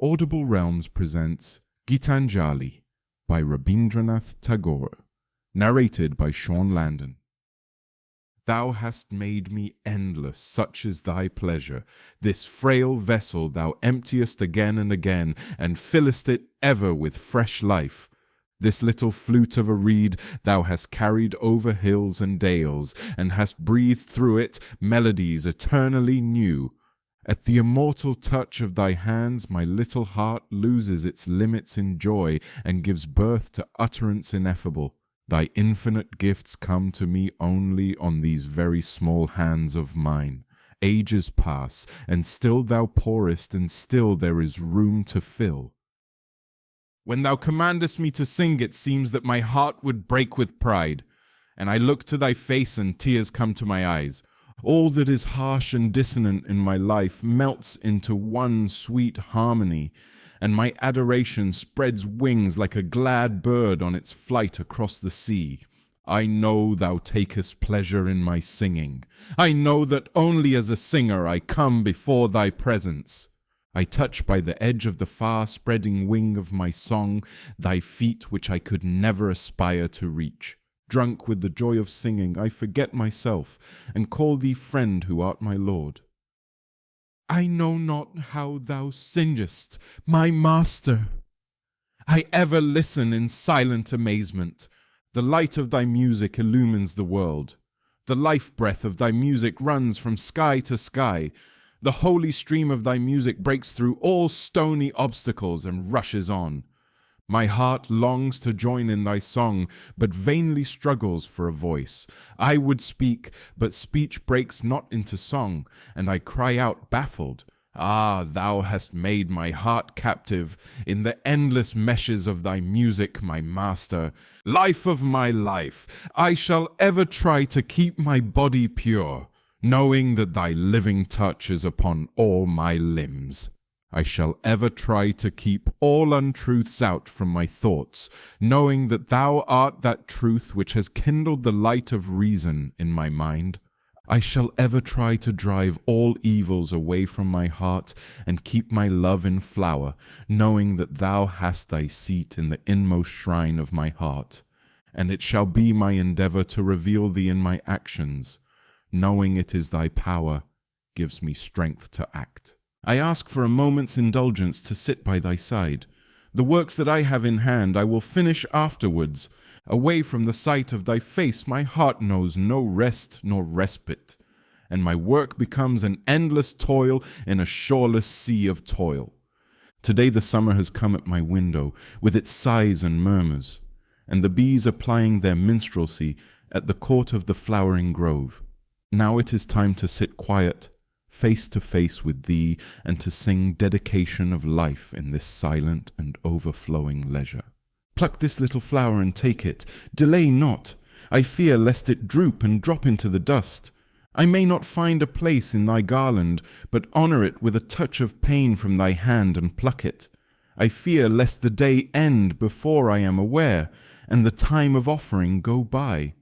Audible Realms presents Gitanjali by Rabindranath Tagore, narrated by Sean Landon. Thou hast made me endless, such is thy pleasure. This frail vessel thou emptiest again and again, and fillest it ever with fresh life. This little flute of a reed thou hast carried over hills and dales, and hast breathed through it melodies eternally new. At the immortal touch of thy hands my little heart loses its limits in joy and gives birth to utterance ineffable. Thy infinite gifts come to me only on these very small hands of mine. Ages pass, and still thou pourest, and still there is room to fill. When thou commandest me to sing, it seems that my heart would break with pride, and I look to thy face and tears come to my eyes. All that is harsh and dissonant in my life melts into one sweet harmony, and my adoration spreads wings like a glad bird on its flight across the sea. I know thou takest pleasure in my singing. I know that only as a singer I come before thy presence. I touch by the edge of the far-spreading wing of my song thy feet which I could never aspire to reach. Drunk with the joy of singing, I forget myself, and call thee friend who art my Lord. I know not how thou singest, my master. I ever listen in silent amazement. The light of thy music illumines the world. The life-breath of thy music runs from sky to sky. The holy stream of thy music breaks through all stony obstacles and rushes on. My heart longs to join in thy song, but vainly struggles for a voice. I would speak, but speech breaks not into song, and I cry out baffled. Ah, thou hast made my heart captive in the endless meshes of thy music, my master. Life of my life, I shall ever try to keep my body pure, knowing that thy living touch is upon all my limbs. I shall ever try to keep all untruths out from my thoughts, knowing that thou art that truth which has kindled the light of reason in my mind. I shall ever try to drive all evils away from my heart and keep my love in flower, knowing that thou hast thy seat in the inmost shrine of my heart. And it shall be my endeavor to reveal thee in my actions, knowing it is thy power gives me strength to act. I ask for a moment's indulgence to sit by thy side. The works that I have in hand I will finish afterwards. Away from the sight of thy face my heart knows no rest nor respite, and my work becomes an endless toil in a shoreless sea of toil. Today the summer has come at my window with its sighs and murmurs, and the bees are plying their minstrelsy at the court of the flowering grove. Now it is time to sit quiet, face to face with thee, and to sing dedication of life in this silent and overflowing leisure. Pluck this little flower and take it. Delay not. I fear lest it droop and drop into the dust. I may not find a place in thy garland, but honor it with a touch of pain from thy hand and pluck it. I fear lest the day end before I am aware, and the time of offering go by.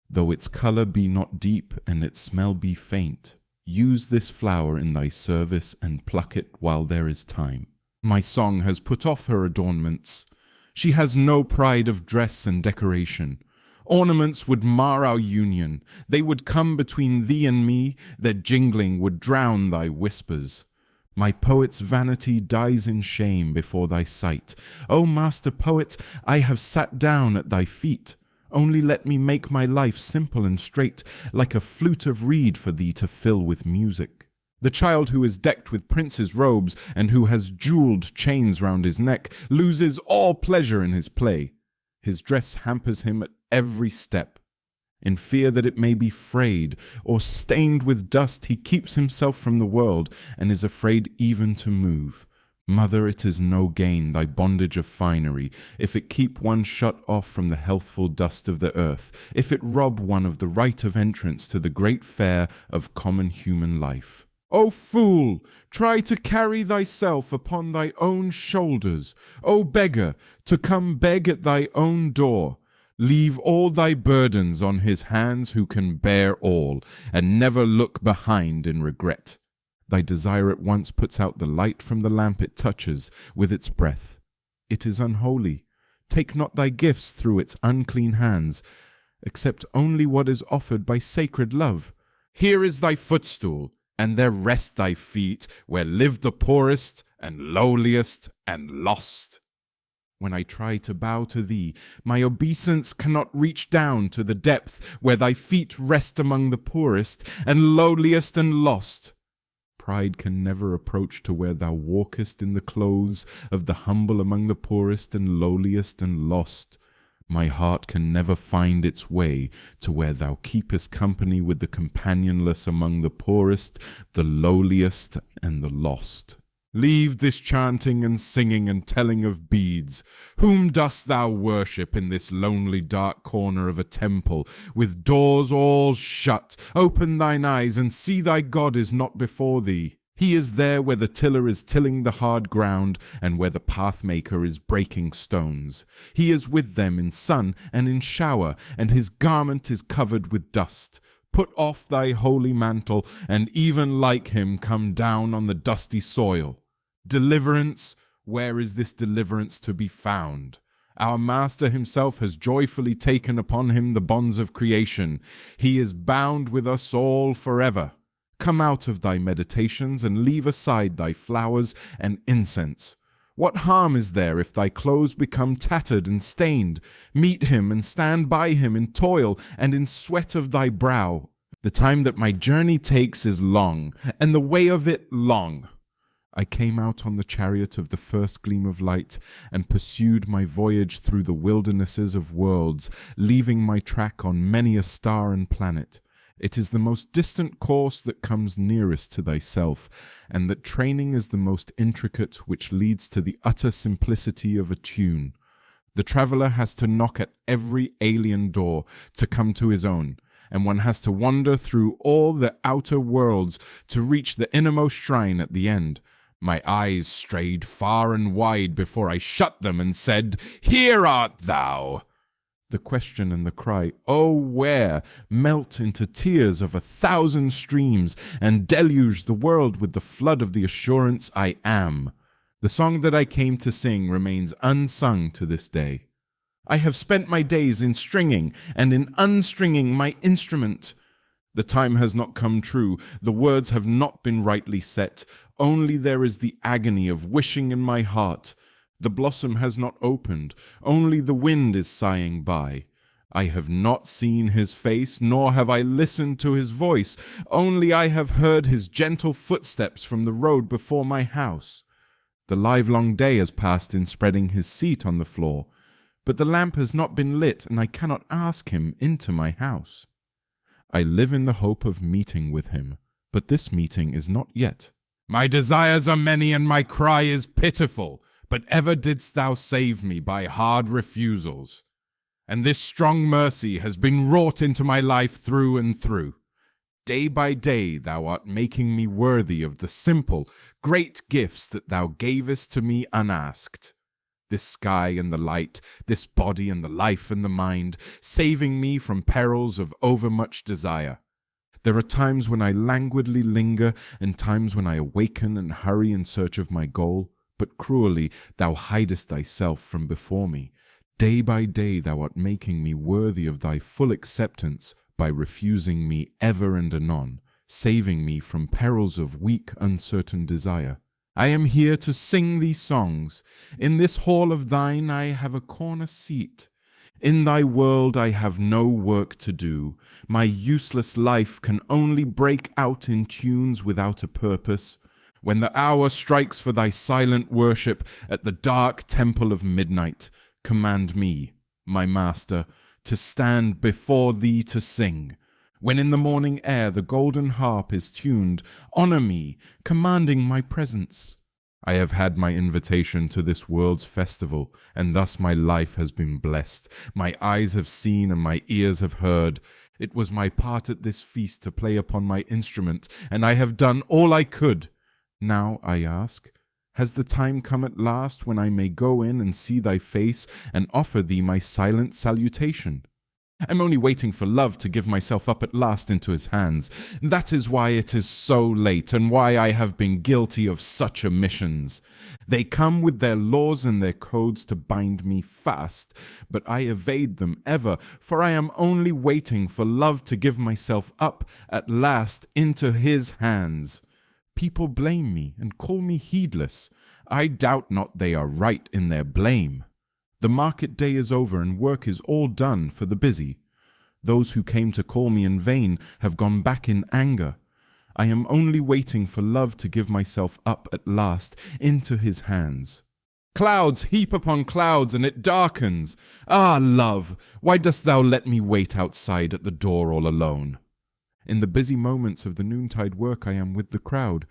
Though its color be not deep and its smell be faint, use this flower in thy service and pluck it while there is time. My song has put off her adornments. She has no pride of dress and decoration. Ornaments would mar our union. They would come between thee and me. Their jingling would drown thy whispers. My poet's vanity dies in shame before thy sight. O master poet, I have sat down at thy feet. Only let me make my life simple and straight, like a flute of reed for thee to fill with music. The child who is decked with prince's robes and who has jeweled chains round his neck loses all pleasure in his play. His dress hampers him at every step. In fear that it may be frayed or stained with dust, he keeps himself from the world and is afraid even to move. Mother, it is no gain, thy bondage of finery, if it keep one shut off from the healthful dust of the earth, if it rob one of the right of entrance to the great fair of common human life. O fool, try to carry thyself upon thy own shoulders. O beggar, to come beg at thy own door. Leave all thy burdens on his hands who can bear all, and never look behind in regret. Thy desire at once puts out the light from the lamp it touches with its breath. It is unholy. Take not thy gifts through its unclean hands. Accept only what is offered by sacred love. Here is thy footstool, and there rest thy feet, where live the poorest and lowliest and lost. When I try to bow to thee, my obeisance cannot reach down to the depth where thy feet rest among the poorest and lowliest and lost. Pride can never approach to where thou walkest in the clothes of the humble among the poorest and lowliest and lost. My heart can never find its way to where thou keepest company with the companionless among the poorest, the lowliest, and the lost. Leave this chanting and singing and telling of beads. Whom dost thou worship in this lonely dark corner of a temple, with doors all shut? Open thine eyes and see thy God is not before thee. He is there where the tiller is tilling the hard ground, and where the pathmaker is breaking stones. He is with them in sun and in shower, and his garment is covered with dust. Put off thy holy mantle, and even like him come down on the dusty soil. Deliverance, where is this deliverance to be found? Our Master himself has joyfully taken upon him the bonds of creation. He is bound with us all forever. Come out of thy meditations and leave aside thy flowers and incense. What harm is there if thy clothes become tattered and stained? Meet him and stand by him in toil and in sweat of thy brow. The time that my journey takes is long, and the way of it long. I came out on the chariot of the first gleam of light and pursued my voyage through the wildernesses of worlds, leaving my track on many a star and planet. It is the most distant course that comes nearest to thyself, and that training is the most intricate which leads to the utter simplicity of a tune. The traveller has to knock at every alien door to come to his own, and one has to wander through all the outer worlds to reach the innermost shrine at the end. My eyes strayed far and wide before I shut them and said, "Here art thou!" The question and the cry, "Oh, where?" melt into tears of 1,000 streams and deluge the world with the flood of the assurance I am. The song that I came to sing remains unsung to this day. I have spent my days in stringing and in unstringing my instrument. The time has not come true, the words have not been rightly set, only there is the agony of wishing in my heart. The blossom has not opened, only the wind is sighing by. I have not seen his face, nor have I listened to his voice, only I have heard his gentle footsteps from the road before my house. The livelong day has passed in spreading his seat on the floor, but the lamp has not been lit, and I cannot ask him into my house. I live in the hope of meeting with him, but this meeting is not yet. My desires are many, and my cry is pitiful. But ever didst thou save me by hard refusals, and this strong mercy has been wrought into my life through and through. Day by day thou art making me worthy of the simple, great gifts that thou gavest to me unasked. This sky and the light, this body and the life and the mind, saving me from perils of overmuch desire. There are times when I languidly linger, and times when I awaken and hurry in search of my goal. But cruelly thou hidest thyself from before me. Day by day thou art making me worthy of thy full acceptance by refusing me ever and anon, saving me from perils of weak, uncertain desire. I am here to sing thee songs. In this hall of thine I have a corner seat. In thy world I have no work to do. My useless life can only break out in tunes without a purpose. When the hour strikes for thy silent worship at the dark temple of midnight, command me, my master, to stand before thee to sing. When in the morning air the golden harp is tuned, honor me, commanding my presence. I have had my invitation to this world's festival, and thus my life has been blessed. My eyes have seen and my ears have heard. It was my part at this feast to play upon my instrument, and I have done all I could. Now, I ask, has the time come at last when I may go in and see thy face and offer thee my silent salutation? I'm only waiting for love to give myself up at last into his hands. That is why it is so late, and why I have been guilty of such omissions. They come with their laws and their codes to bind me fast, but I evade them ever, for I am only waiting for love to give myself up at last into his hands. People blame me and call me heedless. I doubt not they are right in their blame. The market day is over and work is all done for the busy. Those who came to call me in vain have gone back in anger. I am only waiting for love to give myself up at last into his hands. Clouds heap upon clouds and it darkens. Ah, love, why dost thou let me wait outside at the door all alone? In the busy moments of the noontide work I am with the crowd,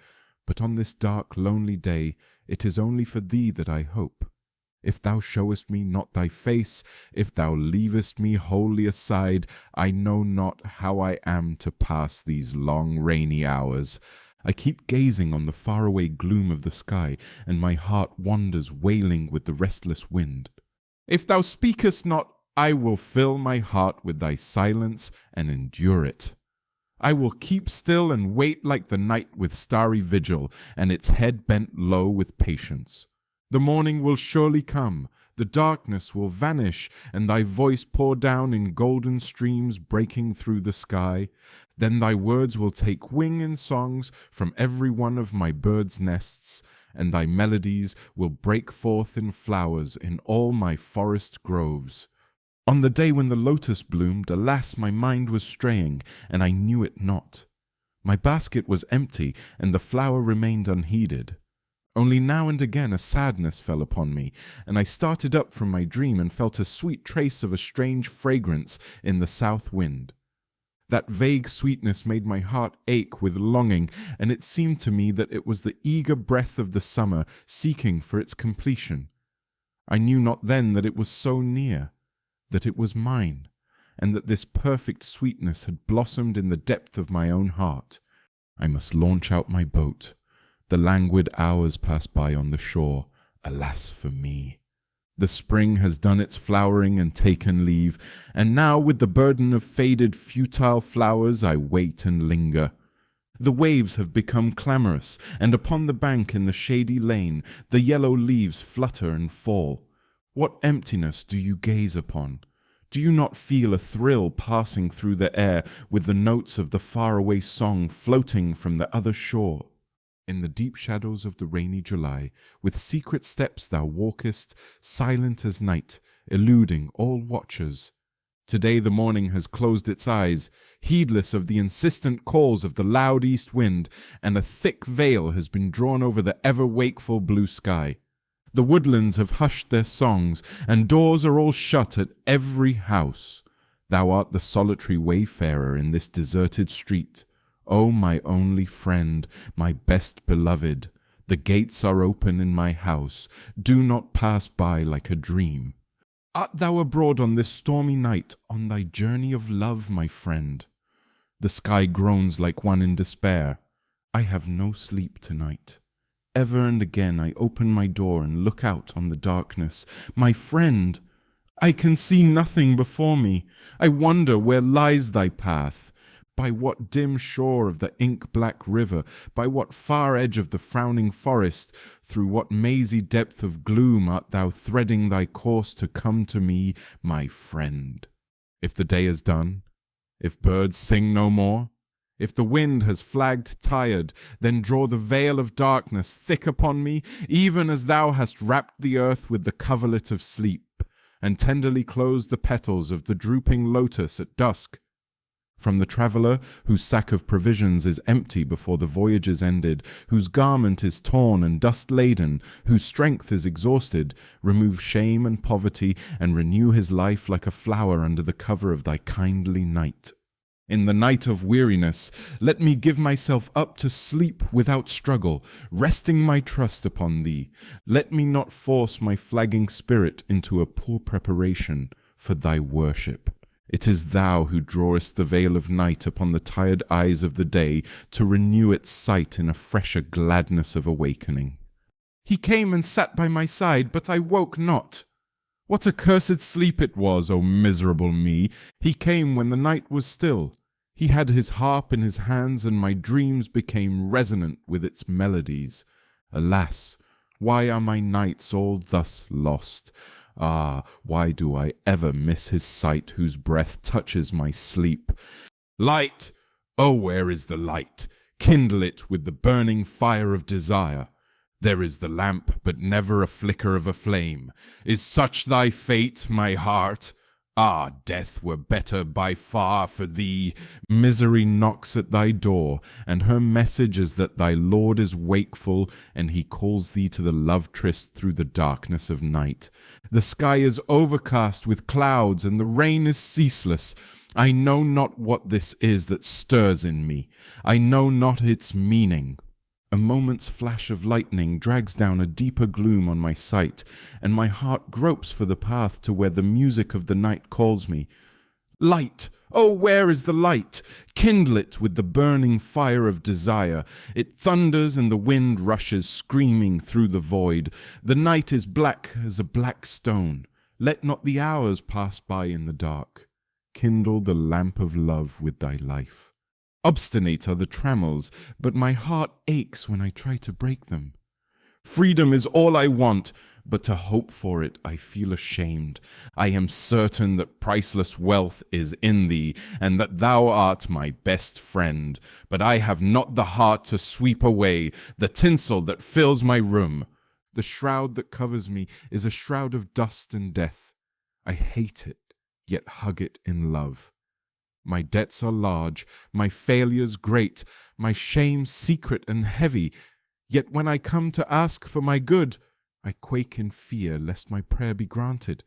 but on this dark, lonely day it is only for thee that I hope. If thou showest me not thy face, if thou leavest me wholly aside, I know not how I am to pass these long rainy hours. I keep gazing on the faraway gloom of the sky, and my heart wanders wailing with the restless wind. If thou speakest not, I will fill my heart with thy silence and endure it. I will keep still and wait like the night with starry vigil, and its head bent low with patience. The morning will surely come, the darkness will vanish, and thy voice pour down in golden streams breaking through the sky. Then thy words will take wing in songs from every one of my birds' nests, and thy melodies will break forth in flowers in all my forest groves. On the day when the lotus bloomed, alas, my mind was straying, and I knew it not. My basket was empty, and the flower remained unheeded. Only now and again a sadness fell upon me, and I started up from my dream and felt a sweet trace of a strange fragrance in the south wind. That vague sweetness made my heart ache with longing, and it seemed to me that it was the eager breath of the summer seeking for its completion. I knew not then that it was so near, that it was mine, and that this perfect sweetness had blossomed in the depth of my own heart. I must launch out my boat. The languid hours pass by on the shore. Alas for me! The spring has done its flowering and taken leave, and now with the burden of faded, futile flowers I wait and linger. The waves have become clamorous, and upon the bank in the shady lane the yellow leaves flutter and fall. What emptiness do you gaze upon? Do you not feel a thrill passing through the air with the notes of the faraway song floating from the other shore? In the deep shadows of the rainy July, with secret steps thou walkest, silent as night, eluding all watchers. Today the morning has closed its eyes, heedless of the insistent calls of the loud east wind, and a thick veil has been drawn over the ever-wakeful blue sky. The woodlands have hushed their songs, and doors are all shut at every house. Thou art the solitary wayfarer in this deserted street. O my only friend, my best beloved, the gates are open in my house. Do not pass by like a dream. Art thou abroad on this stormy night, on thy journey of love, my friend? The sky groans like one in despair. I have no sleep tonight. Ever and again I open my door and look out on the darkness. My friend, I can see nothing before me. I wonder where lies thy path. By what dim shore of the ink-black river, by what far edge of the frowning forest, through what mazy depth of gloom art thou threading thy course to come to me, my friend? If the day is done, if birds sing no more, if the wind has flagged tired, then draw the veil of darkness thick upon me, even as thou hast wrapped the earth with the coverlet of sleep, and tenderly close the petals of the drooping lotus at dusk. From the traveller, whose sack of provisions is empty before the voyage is ended, whose garment is torn and dust-laden, whose strength is exhausted, remove shame and poverty, and renew his life like a flower under the cover of thy kindly night. In the night of weariness, let me give myself up to sleep without struggle, resting my trust upon thee. Let me not force my flagging spirit into a poor preparation for thy worship. It is thou who drawest the veil of night upon the tired eyes of the day to renew its sight in a fresher gladness of awakening. He came and sat by my side, but I woke not. What accursed sleep it was, O miserable me! He came when the night was still. He had his harp in his hands, and my dreams became resonant with its melodies. Alas, why are my nights all thus lost? Ah, why do I ever miss his sight, whose breath touches my sleep? Light! Oh, where is the light? Kindle it with the burning fire of desire. There is the lamp, but never a flicker of a flame. Is such thy fate, my heart? Ah, death were better by far for thee. Misery knocks at thy door, and her message is that thy Lord is wakeful, and he calls thee to the love tryst through the darkness of night. The sky is overcast with clouds, and the rain is ceaseless. I know not what this is that stirs in me. I know not its meaning. A moment's flash of lightning drags down a deeper gloom on my sight, and my heart gropes for the path to where the music of the night calls me. Light! Oh, where is the light? Kindle it with the burning fire of desire. It thunders and the wind rushes screaming through the void. The night is black as a black stone. Let not the hours pass by in the dark. Kindle the lamp of love with thy life. Obstinate are the trammels, but my heart aches when I try to break them. Freedom is all I want, but to hope for it I feel ashamed. I am certain that priceless wealth is in thee, and that thou art my best friend, but I have not the heart to sweep away the tinsel that fills my room. The shroud that covers me is a shroud of dust and death. I hate it, yet hug it in love. My debts are large, my failures great, my shame secret and heavy, yet when I come to ask for my good, I quake in fear lest my prayer be granted.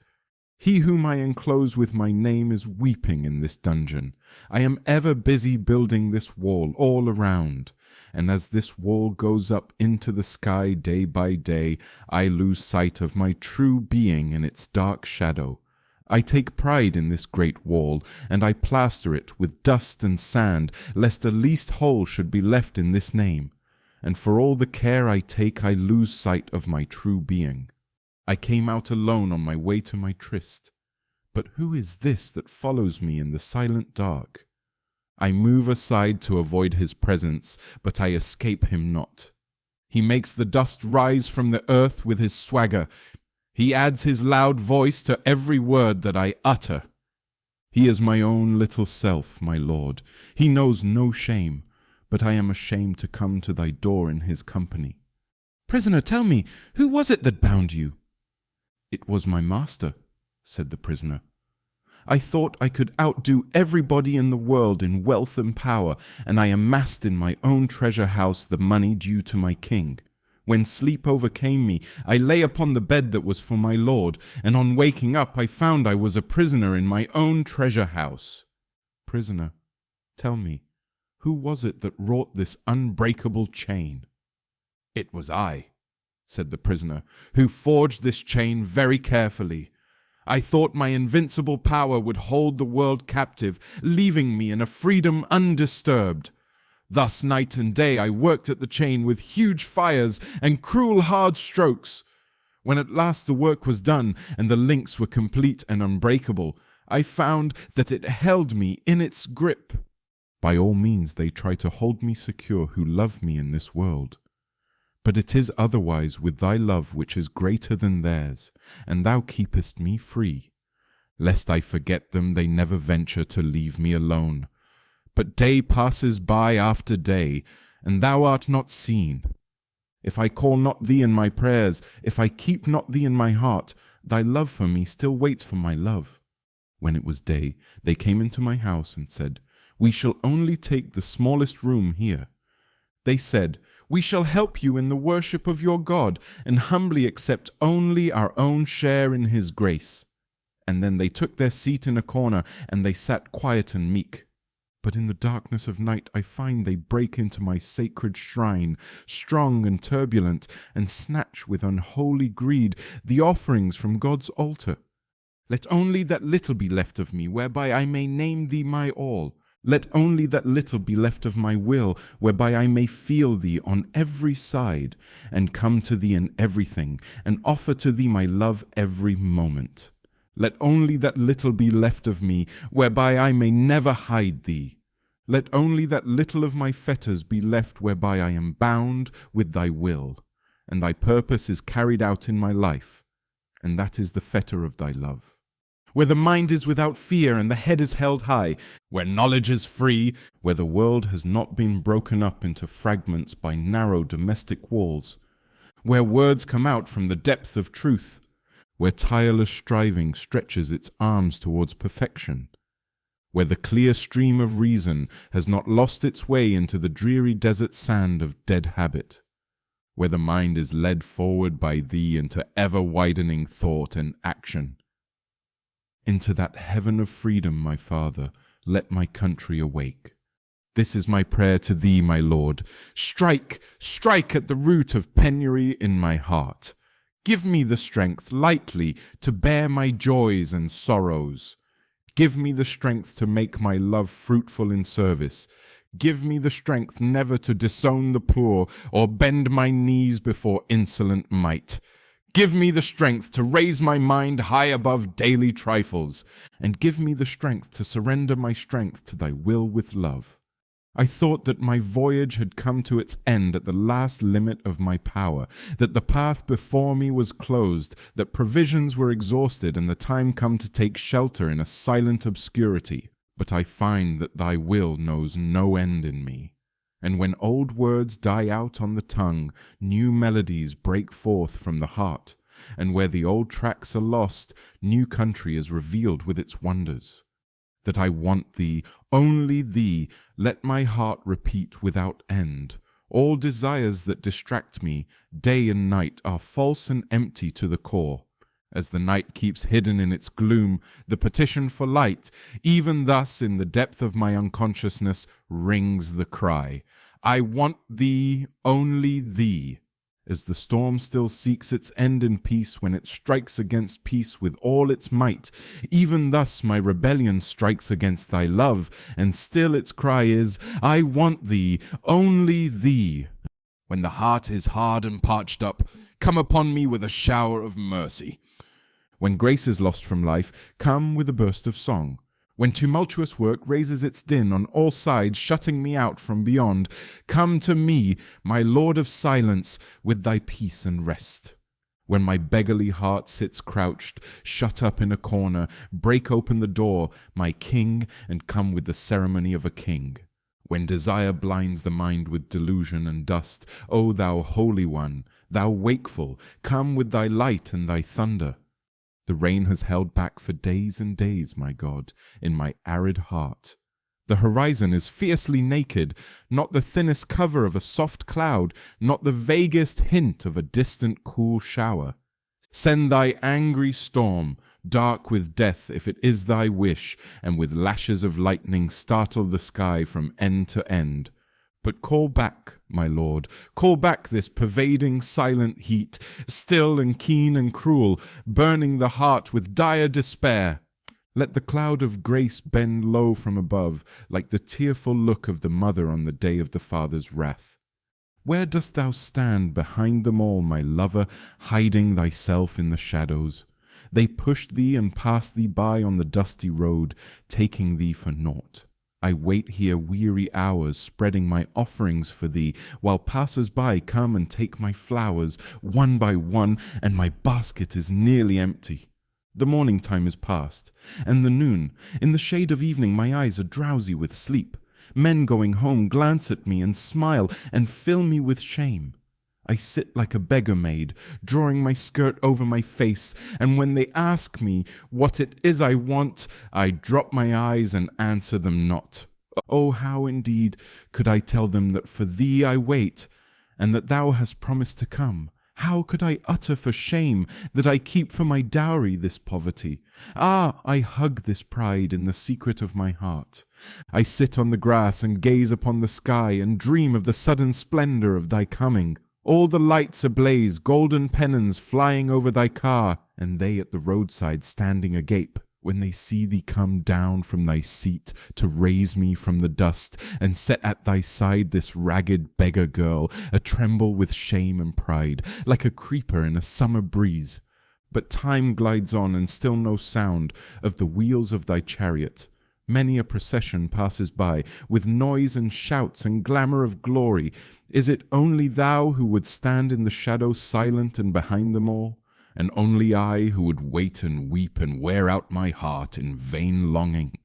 He whom I enclose with my name is weeping in this dungeon. I am ever busy building this wall all around, and as this wall goes up into the sky day by day, I lose sight of my true being in its dark shadow. I take pride in this great wall, and I plaster it with dust and sand, lest the least hole should be left in this name. And for all the care I take, I lose sight of my true being. I came out alone on my way to my tryst. But who is this that follows me in the silent dark? I move aside to avoid his presence, but I escape him not. He makes the dust rise from the earth with his swagger. He adds his loud voice to every word that I utter. He is my own little self, my lord. He knows no shame, but I am ashamed to come to thy door in his company. Prisoner, tell me, who was it that bound you? It was my master, said the prisoner. I thought I could outdo everybody in the world in wealth and power, and I amassed in my own treasure house the money due to my king. When sleep overcame me, I lay upon the bed that was for my lord, and on waking up I found I was a prisoner in my own treasure house. Prisoner, tell me, who was it that wrought this unbreakable chain? It was I, said the prisoner, who forged this chain very carefully. I thought my invincible power would hold the world captive, leaving me in a freedom undisturbed. Thus night and day I worked at the chain with huge fires and cruel hard strokes. When at last the work was done and the links were complete and unbreakable, I found that it held me in its grip. By all means they try to hold me secure who love me in this world. But it is otherwise with thy love which is greater than theirs, and thou keepest me free. Lest I forget them, they never venture to leave me alone. But day passes by after day, and thou art not seen. If I call not thee in my prayers, if I keep not thee in my heart, thy love for me still waits for my love. When it was day, they came into my house and said, We shall only take the smallest room here. They said, We shall help you in the worship of your God, and humbly accept only our own share in his grace. And then they took their seat in a corner, and they sat quiet and meek. But in the darkness of night I find they break into my sacred shrine, strong and turbulent, and snatch with unholy greed the offerings from God's altar. Let only that little be left of me, whereby I may name thee my all. Let only that little be left of my will, whereby I may feel thee on every side, and come to thee in everything, and offer to thee my love every moment. Let only that little be left of me, whereby I may never hide thee. Let only that little of my fetters be left, whereby I am bound with thy will, and thy purpose is carried out in my life, and that is the fetter of thy love. Where the mind is without fear and the head is held high, where knowledge is free, where the world has not been broken up into fragments by narrow domestic walls, where words come out from the depth of truth, where tireless striving stretches its arms towards perfection, where the clear stream of reason has not lost its way into the dreary desert sand of dead habit, where the mind is led forward by thee into ever-widening thought and action. Into that heaven of freedom, my Father, let my country awake. This is my prayer to thee, my Lord. Strike, strike at the root of penury in my heart. Give me the strength lightly to bear my joys and sorrows. Give me the strength to make my love fruitful in service. Give me the strength never to disown the poor or bend my knees before insolent might. Give me the strength to raise my mind high above daily trifles, and give me the strength to surrender my strength to thy will with love. I thought that my voyage had come to its end at the last limit of my power, that the path before me was closed, that provisions were exhausted, and the time come to take shelter in a silent obscurity. But I find that thy will knows no end in me. And when old words die out on the tongue, new melodies break forth from the heart, and where the old tracks are lost, new country is revealed with its wonders. That I want thee, only thee, let my heart repeat without end. All desires that distract me, day and night, are false and empty to the core. As the night keeps hidden in its gloom the petition for light, even thus in the depth of my unconsciousness rings the cry, I want thee, only thee. As the storm still seeks its end in peace when it strikes against peace with all its might, even thus my rebellion strikes against thy love, and still its cry is, I want thee, only thee. When the heart is hard and parched up, come upon me with a shower of mercy. When grace is lost from life, come with a burst of song. When tumultuous work raises its din on all sides, shutting me out from beyond, come to me, my Lord of silence, with thy peace and rest. When my beggarly heart sits crouched, shut up in a corner, break open the door, my King, and come with the ceremony of a king. When desire blinds the mind with delusion and dust, O thou Holy One, thou wakeful, come with thy light and thy thunder. The rain has held back for days and days, my God, in my arid heart. The horizon is fiercely naked, not the thinnest cover of a soft cloud, not the vaguest hint of a distant cool shower. Send thy angry storm, dark with death if it is thy wish, and with lashes of lightning startle the sky from end to end. But call back, my Lord, call back this pervading silent heat, still and keen and cruel, burning the heart with dire despair. Let the cloud of grace bend low from above, like the tearful look of the mother on the day of the father's wrath. Where dost thou stand behind them all, my lover, hiding thyself in the shadows? They pushed thee and passed thee by on the dusty road, taking thee for naught. I wait here weary hours, spreading my offerings for thee, while passers-by come and take my flowers, one by one, and my basket is nearly empty. The morning time is past, and the noon. In the shade of evening my eyes are drowsy with sleep. Men going home glance at me and smile and fill me with shame. I sit like a beggar maid, drawing my skirt over my face, and when they ask me what it is I want, I drop my eyes and answer them not. Oh, how indeed could I tell them that for thee I wait, and that thou hast promised to come? How could I utter for shame that I keep for my dowry this poverty? Ah, I hug this pride in the secret of my heart. I sit on the grass and gaze upon the sky and dream of the sudden splendor of thy coming. All the lights ablaze, golden pennons flying over thy car, and they at the roadside standing agape. when they see thee come down from thy seat to raise me from the dust, and set at thy side this ragged beggar girl, a-tremble with shame and pride, like a creeper in a summer breeze. But time glides on, and still no sound of the wheels of thy chariot. Many a procession passes by, with noise and shouts and glamour of glory. Is it only thou who would stand in the shadow silent and behind them all? And only I who would wait and weep and wear out my heart in vain longing?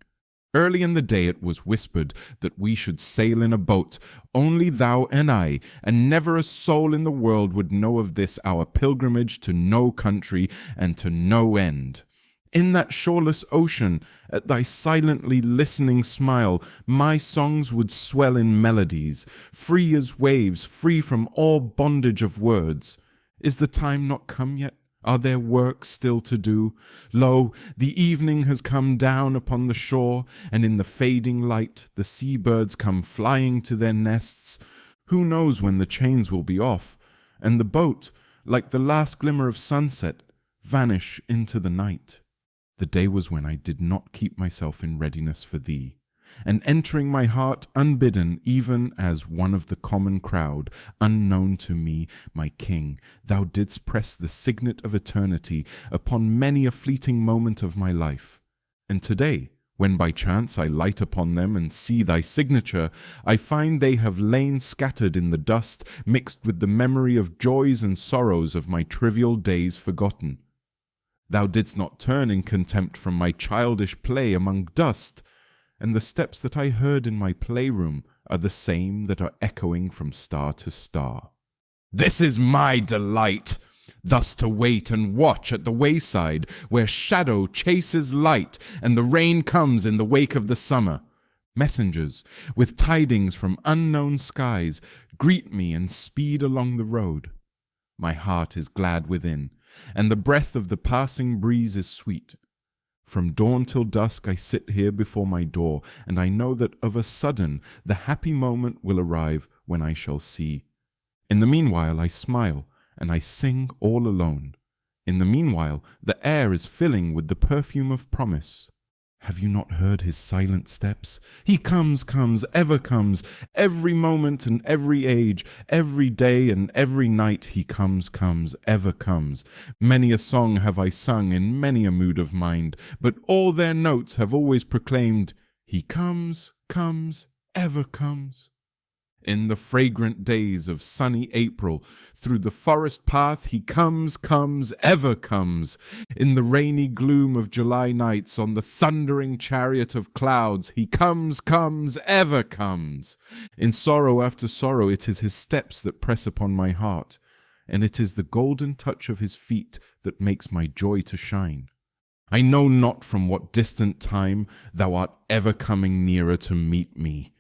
Early in the day it was whispered that we should sail in a boat, only thou and I, and never a soul in the world would know of this our pilgrimage to no country and to no end. In that shoreless ocean, at thy silently listening smile, my songs would swell in melodies, free as waves, free from all bondage of words. Is the time not come yet? Are there works still to do? Lo, the evening has come down upon the shore, and in the fading light the sea-birds come flying to their nests. Who knows when the chains will be off, and the boat, like the last glimmer of sunset, vanish into the night? The day was when I did not keep myself in readiness for thee, and entering my heart unbidden, even as one of the common crowd, unknown to me, my king, thou didst press the signet of eternity upon many a fleeting moment of my life. And today, when by chance I light upon them and see thy signature, I find they have lain scattered in the dust, mixed with the memory of joys and sorrows of my trivial days forgotten. Thou didst not turn in contempt from my childish play among dust, and the steps that I heard in my playroom are the same that are echoing from star to star. This is my delight, thus to wait and watch at the wayside, where shadow chases light, and the rain comes in the wake of the summer. Messengers, with tidings from unknown skies, greet me and speed along the road. My heart is glad within, and the breath of the passing breeze is sweet. From dawn till dusk I sit here before my door, and I know that of a sudden the happy moment will arrive when I shall see. In the meanwhile I smile, and I sing all alone. In the meanwhile the air is filling with the perfume of promise. Have you not heard his silent steps? He comes, ever comes, every moment and every age, every day and every night he comes, ever comes. Many a song have I sung in many a mood of mind, but all their notes have always proclaimed, he comes, ever comes. In the fragrant days of sunny April, through the forest path he comes, ever comes. In the rainy gloom of July nights, on the thundering chariot of clouds, he comes, ever comes. In sorrow after sorrow, it is his steps that press upon my heart, and it is the golden touch of his feet that makes my joy to shine. I know not from what distant time thou art ever coming nearer to meet me.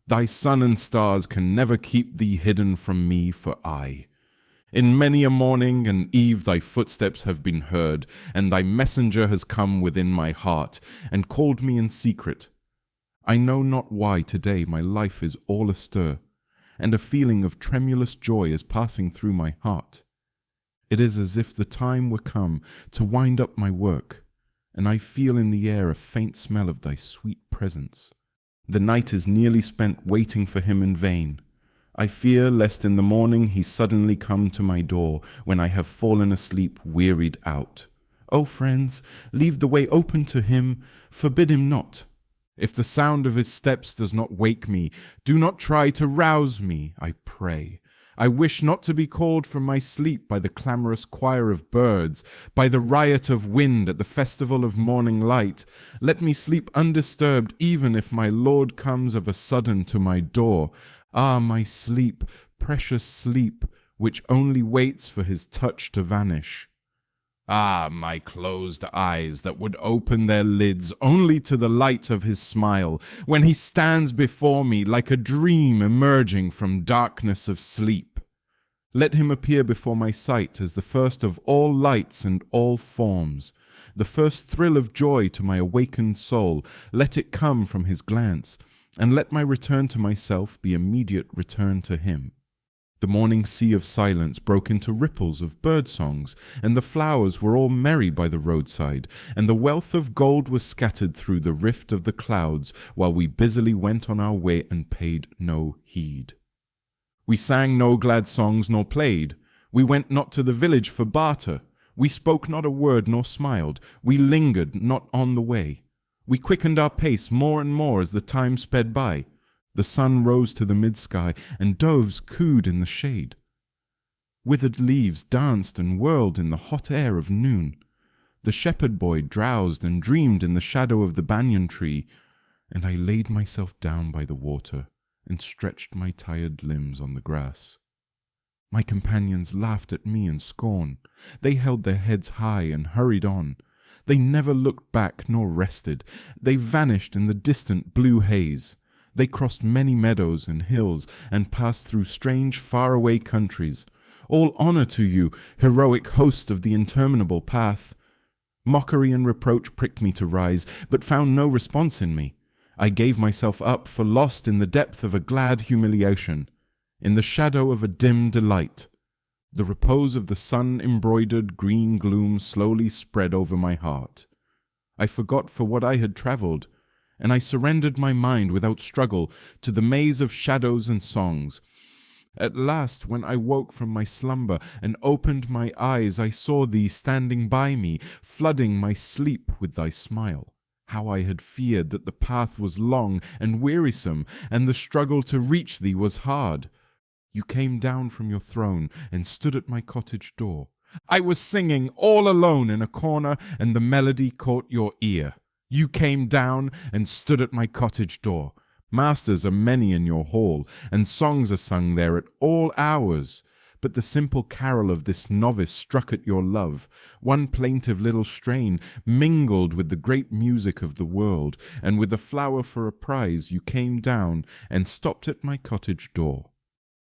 Thy sun and stars can never keep thee hidden from me, for I. In many a morning and eve thy footsteps have been heard, and thy messenger has come within my heart, and called me in secret. I know not why today my life is all astir, and a feeling of tremulous joy is passing through my heart. It is as if the time were come to wind up my work, and I feel in the air a faint smell of thy sweet presence. The night is nearly spent waiting for him in vain. I fear lest in the morning he suddenly come to my door when I have fallen asleep wearied out. O friends, leave the way open to him, forbid him not. If the sound of his steps does not wake me, do not try to rouse me, I pray. I wish not to be called from my sleep by the clamorous choir of birds, by the riot of wind at the festival of morning light. Let me sleep undisturbed, even if my Lord comes of a sudden to my door. Ah, my sleep, precious sleep, which only waits for his touch to vanish. Ah, my closed eyes that would open their lids only to the light of his smile, when he stands before me like a dream emerging from darkness of sleep. Let him appear before my sight as the first of all lights and all forms, the first thrill of joy to my awakened soul. Let it come from his glance, and let my return to myself be immediate return to him. The morning sea of silence broke into ripples of bird songs, and the flowers were all merry by the roadside, and the wealth of gold was scattered through the rift of the clouds, while we busily went on our way and paid no heed. We sang no glad songs nor played. We went not to the village for barter. We spoke not a word nor smiled. We lingered not on the way. We quickened our pace more and more as the time sped by. The sun rose to the mid-sky, and doves cooed in the shade. Withered leaves danced and whirled in the hot air of noon. The shepherd boy drowsed and dreamed in the shadow of the banyan tree, and I laid myself down by the water and stretched my tired limbs on the grass. My companions laughed at me in scorn. They held their heads high and hurried on. They never looked back nor rested. They vanished in the distant blue haze. They crossed many meadows and hills and passed through strange, far-away countries. All honor to you, heroic host of the interminable path. Mockery and reproach pricked me to rise, but found no response in me. I gave myself up for lost in the depth of a glad humiliation, in the shadow of a dim delight. The repose of the sun-embroidered green gloom slowly spread over my heart. I forgot for what I had travelled, and I surrendered my mind without struggle to the maze of shadows and songs. At last, when I woke from my slumber and opened my eyes, I saw thee standing by me, flooding my sleep with thy smile. How I had feared that the path was long and wearisome, and the struggle to reach thee was hard. You came down from your throne and stood at my cottage door. I was singing all alone in a corner, and the melody caught your ear. You came down and stood at my cottage door. Masters are many in your hall, and songs are sung there at all hours. But the simple carol of this novice struck at your love. One plaintive little strain mingled with the great music of the world, and with a flower for a prize you came down and stopped at my cottage door.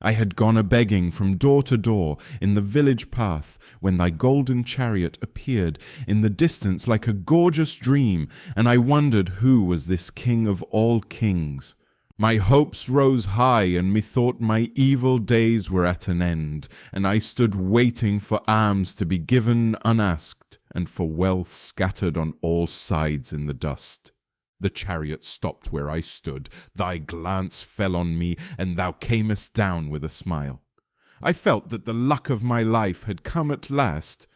I had gone a-begging from door to door in the village path, when thy golden chariot appeared in the distance like a gorgeous dream, and I wondered who was this king of all kings. My hopes rose high, and methought my evil days were at an end, and I stood waiting for alms to be given unasked, and for wealth scattered on all sides in the dust. The chariot stopped where I stood. Thy glance fell on me, and thou camest down with a smile. I felt that the luck of my life had come at last.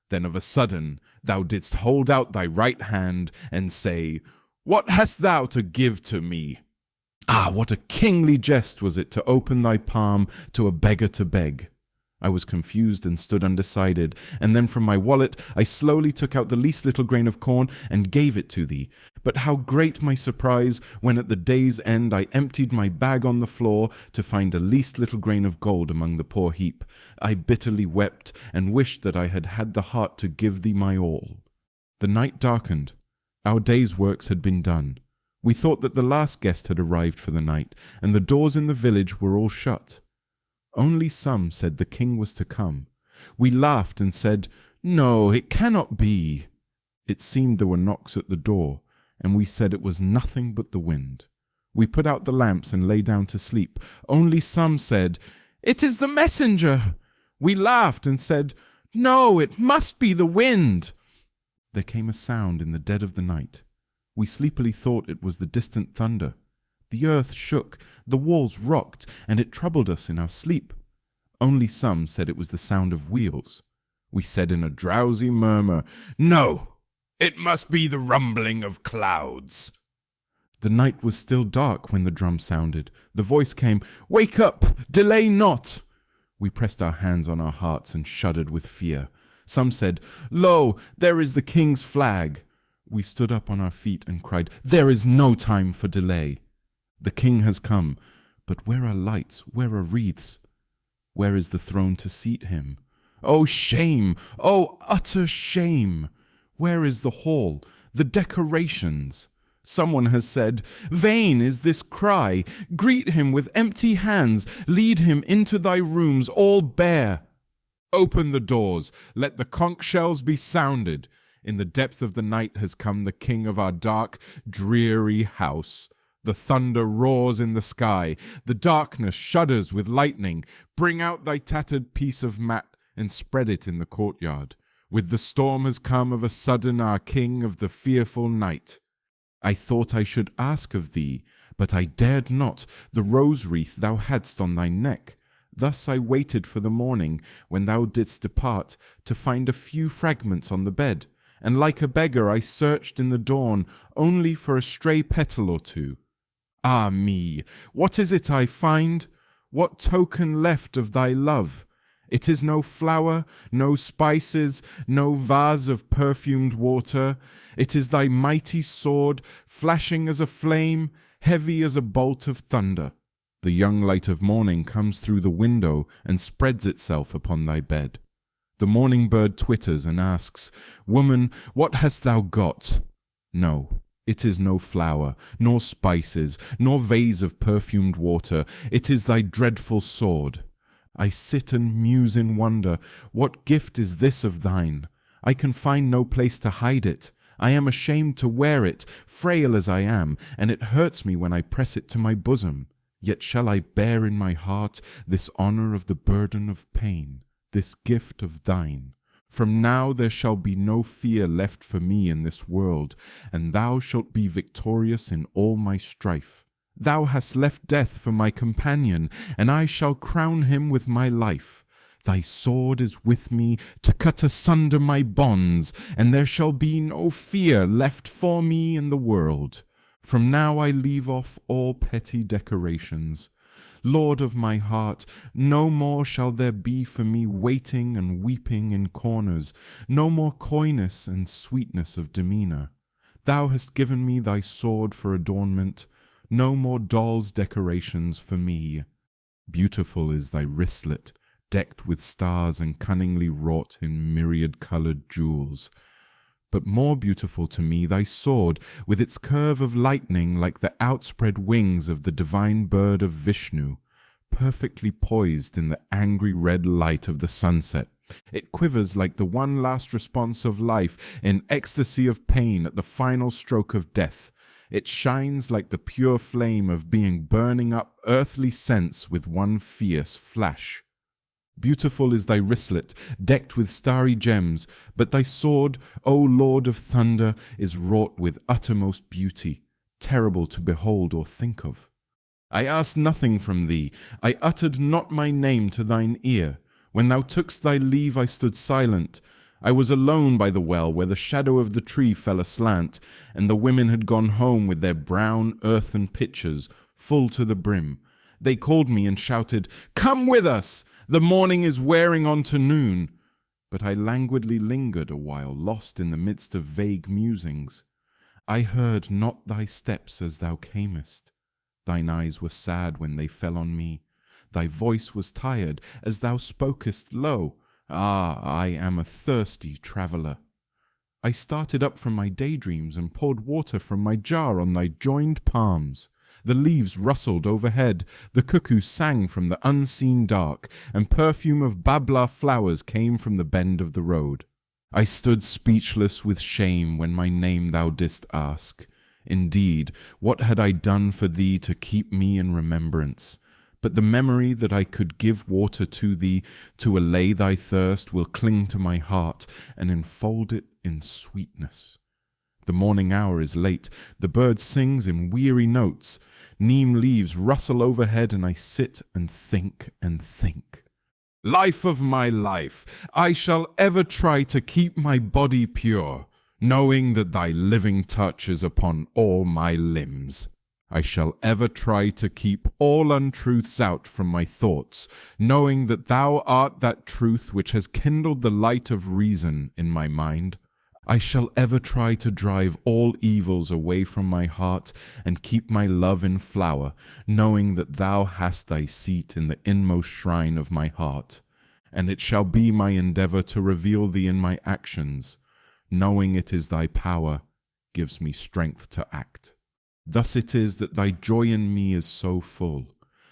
Then of a sudden thou didst hold out thy right hand and say, "What hast thou to give to me?" Ah, what a kingly jest was it to open thy palm to a beggar to beg. I was confused and stood undecided, and then from my wallet I slowly took out the least little grain of corn and gave it to thee. But how great my surprise when at the day's end I emptied my bag on the floor to find a least little grain of gold among the poor heap. I bitterly wept and wished that I had had the heart to give thee my all. The night darkened. Our day's works had been done. We thought that the last guest had arrived for the night, and the doors in the village were all shut. Only some said the king was to come. We laughed and said, "No, it cannot be." It seemed there were knocks at the door, and we said it was nothing but the wind. We put out the lamps and lay down to sleep. Only some said, "It is the messenger." We laughed and said, "No, it must be the wind." There came a sound in the dead of the night. We sleepily thought it was the distant thunder. The earth shook, the walls rocked, and it troubled us in our sleep. Only some said it was the sound of wheels. We said in a drowsy murmur, "No, it must be the rumbling of clouds." The night was still dark when the drum sounded. The voice came, "Wake up! Delay not!" We pressed our hands on our hearts and shuddered with fear. Some said, "Lo, there is the king's flag." We stood up on our feet and cried, "There is no time for delay. The king has come, but where are lights? Where are wreaths? Where is the throne to seat him? Oh, shame! Oh, utter shame! Where is the hall, the decorations? Someone has said, "Vain is this cry. Greet him with empty hands. Lead him into thy rooms all bare. Open the doors. Let the conch shells be sounded. In the depth of the night has come the king of our dark, dreary house. The thunder roars in the sky, the darkness shudders with lightning. Bring out thy tattered piece of mat and spread it in the courtyard. With the storm has come of a sudden our king of the fearful night. I thought I should ask of thee, but I dared not, the rose wreath thou hadst on thy neck. Thus I waited for the morning, when thou didst depart, to find a few fragments on the bed, and like a beggar I searched in the dawn, only for a stray petal or two. Ah me, what is it I find? What token left of thy love? It is no flower, no spices, no vase of perfumed water. It is thy mighty sword, flashing as a flame, heavy as a bolt of thunder. The young light of morning comes through the window and spreads itself upon thy bed. The morning bird twitters and asks, Woman, what hast thou got? No, it is no flower, nor spices, nor vase of perfumed water. It is thy dreadful sword. I sit and muse in wonder. What gift is this of thine? I can find no place to hide it. I am ashamed to wear it, frail as I am, and it hurts me when I press it to my bosom. Yet shall I bear in my heart this honor of the burden of pain, this gift of thine. From now there shall be no fear left for me in this world, and thou shalt be victorious in all my strife. Thou hast left death for my companion, and I shall crown him with my life. Thy sword is with me to cut asunder my bonds, and there shall be no fear left for me in the world. From now I leave off all petty decorations. Lord of my heart, no more shall there be for me waiting and weeping in corners, no more coyness and sweetness of demeanor. Thou hast given me thy sword for adornment, no more doll's decorations for me. Beautiful is thy wristlet, decked with stars and cunningly wrought in myriad-colored jewels. But more beautiful to me thy sword, with its curve of lightning like the outspread wings of the divine bird of Vishnu, perfectly poised in the angry red light of the sunset. It quivers like the one last response of life in ecstasy of pain at the final stroke of death. It shines like the pure flame of being burning up earthly sense with one fierce flash. Beautiful is thy wristlet, decked with starry gems, but thy sword, O Lord of thunder, is wrought with uttermost beauty, terrible to behold or think of. I asked nothing from thee, I uttered not my name to thine ear. When thou tookst thy leave I stood silent. I was alone by the well where the shadow of the tree fell aslant, and the women had gone home with their brown earthen pitchers full to the brim. They called me and shouted, Come with us! The morning is wearing on to noon. But I languidly lingered a while, lost in the midst of vague musings. I heard not thy steps as thou camest. Thine eyes were sad when they fell on me. Thy voice was tired as thou spokest low. Ah, I am a thirsty traveller. I started up from my daydreams and poured water from my jar on thy joined palms. The leaves rustled overhead, the cuckoo sang from the unseen dark, and perfume of babla flowers came from the bend of the road. I stood speechless with shame when my name thou didst ask. Indeed, what had I done for thee to keep me in remembrance? But the memory that I could give water to thee to allay thy thirst will cling to my heart and enfold it in sweetness. The morning hour is late, the bird sings in weary notes, neem leaves rustle overhead, and I sit and think and think. Life of my life, I shall ever try to keep my body pure, knowing that thy living touch is upon all my limbs. I shall ever try to keep all untruths out from my thoughts, knowing that thou art that truth which has kindled the light of reason in my mind. I shall ever try to drive all evils away from my heart and keep my love in flower, knowing that thou hast thy seat in the inmost shrine of my heart. And it shall be my endeavor to reveal thee in my actions, knowing it is thy power gives me strength to act. Thus it is that thy joy in me is so full.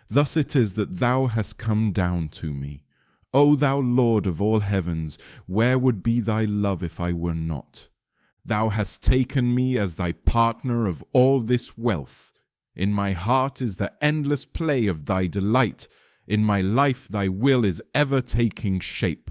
Thus it is that thou hast come down to me. O thou Lord of all heavens, where would be thy love if I were not? Thou hast taken me as thy partner of all this wealth. In my heart is the endless play of thy delight. In my life thy will is ever taking shape.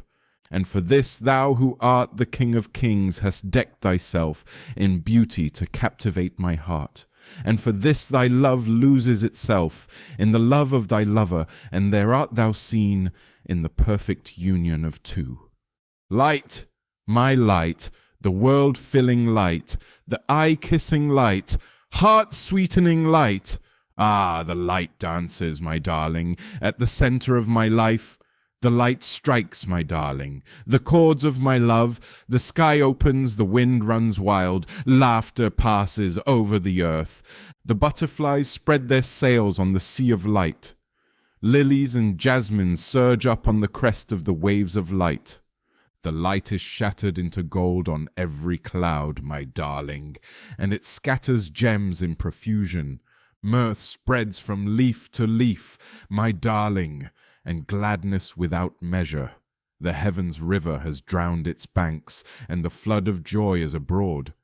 And for this thou who art the King of Kings hast decked thyself in beauty to captivate my heart. And for this thy love loses itself in the love of thy lover, and there art thou seen in the perfect union of two. Light, my light, the world-filling light, the eye-kissing light, heart-sweetening light. Ah, the light dances, my darling, at the center of my life. The light strikes, my darling, the chords of my love. The sky opens, the wind runs wild, laughter passes over the earth. The butterflies spread their sails on the sea of light. Lilies and jasmines surge up on the crest of the waves of light. The light is shattered into gold on every cloud, my darling, and it scatters gems in profusion. Mirth spreads from leaf to leaf, my darling, and gladness without measure. The heavens' river has drowned its banks, and the flood of joy is abroad.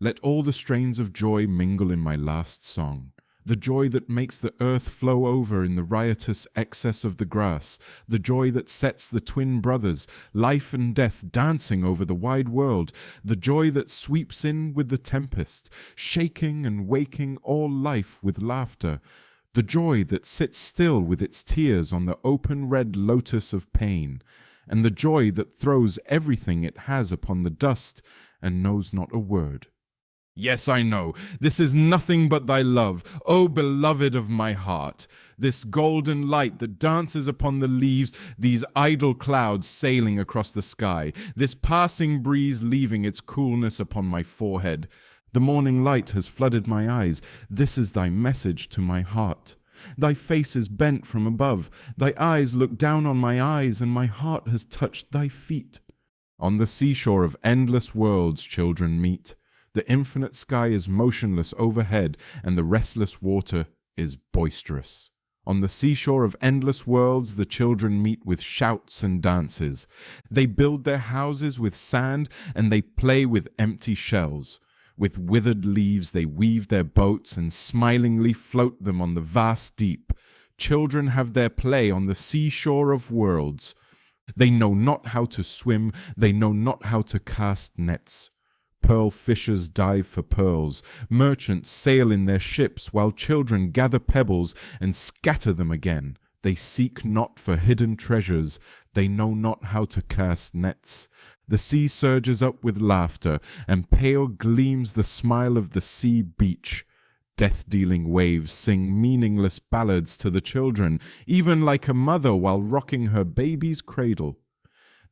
Let all the strains of joy mingle in my last song. The joy that makes the earth flow over in the riotous excess of the grass. The joy that sets the twin brothers, life and death, dancing over the wide world. The joy that sweeps in with the tempest, shaking and waking all life with laughter. The joy that sits still with its tears on the open red lotus of pain, and the joy that throws everything it has upon the dust and knows not a word. Yes, I know, this is nothing but thy love, O beloved of my heart, this golden light that dances upon the leaves, these idle clouds sailing across the sky, this passing breeze leaving its coolness upon my forehead. The morning light has flooded my eyes. This is thy message to my heart. Thy face is bent from above. Thy eyes look down on my eyes, and my heart has touched thy feet. On the seashore of endless worlds children meet. The infinite sky is motionless overhead, and the restless water is boisterous. On the seashore of endless worlds the children meet with shouts and dances. They build their houses with sand, and they play with empty shells. With withered leaves they weave their boats and smilingly float them on the vast deep. Children have their play on the seashore of worlds. They know not how to swim, they know not how to cast nets. Pearl fishers dive for pearls. Merchants sail in their ships, while children gather pebbles and scatter them again. They seek not for hidden treasures. They know not how to cast nets. The sea surges up with laughter, and pale gleams the smile of the sea beach. Death-dealing waves sing meaningless ballads to the children, even like a mother while rocking her baby's cradle.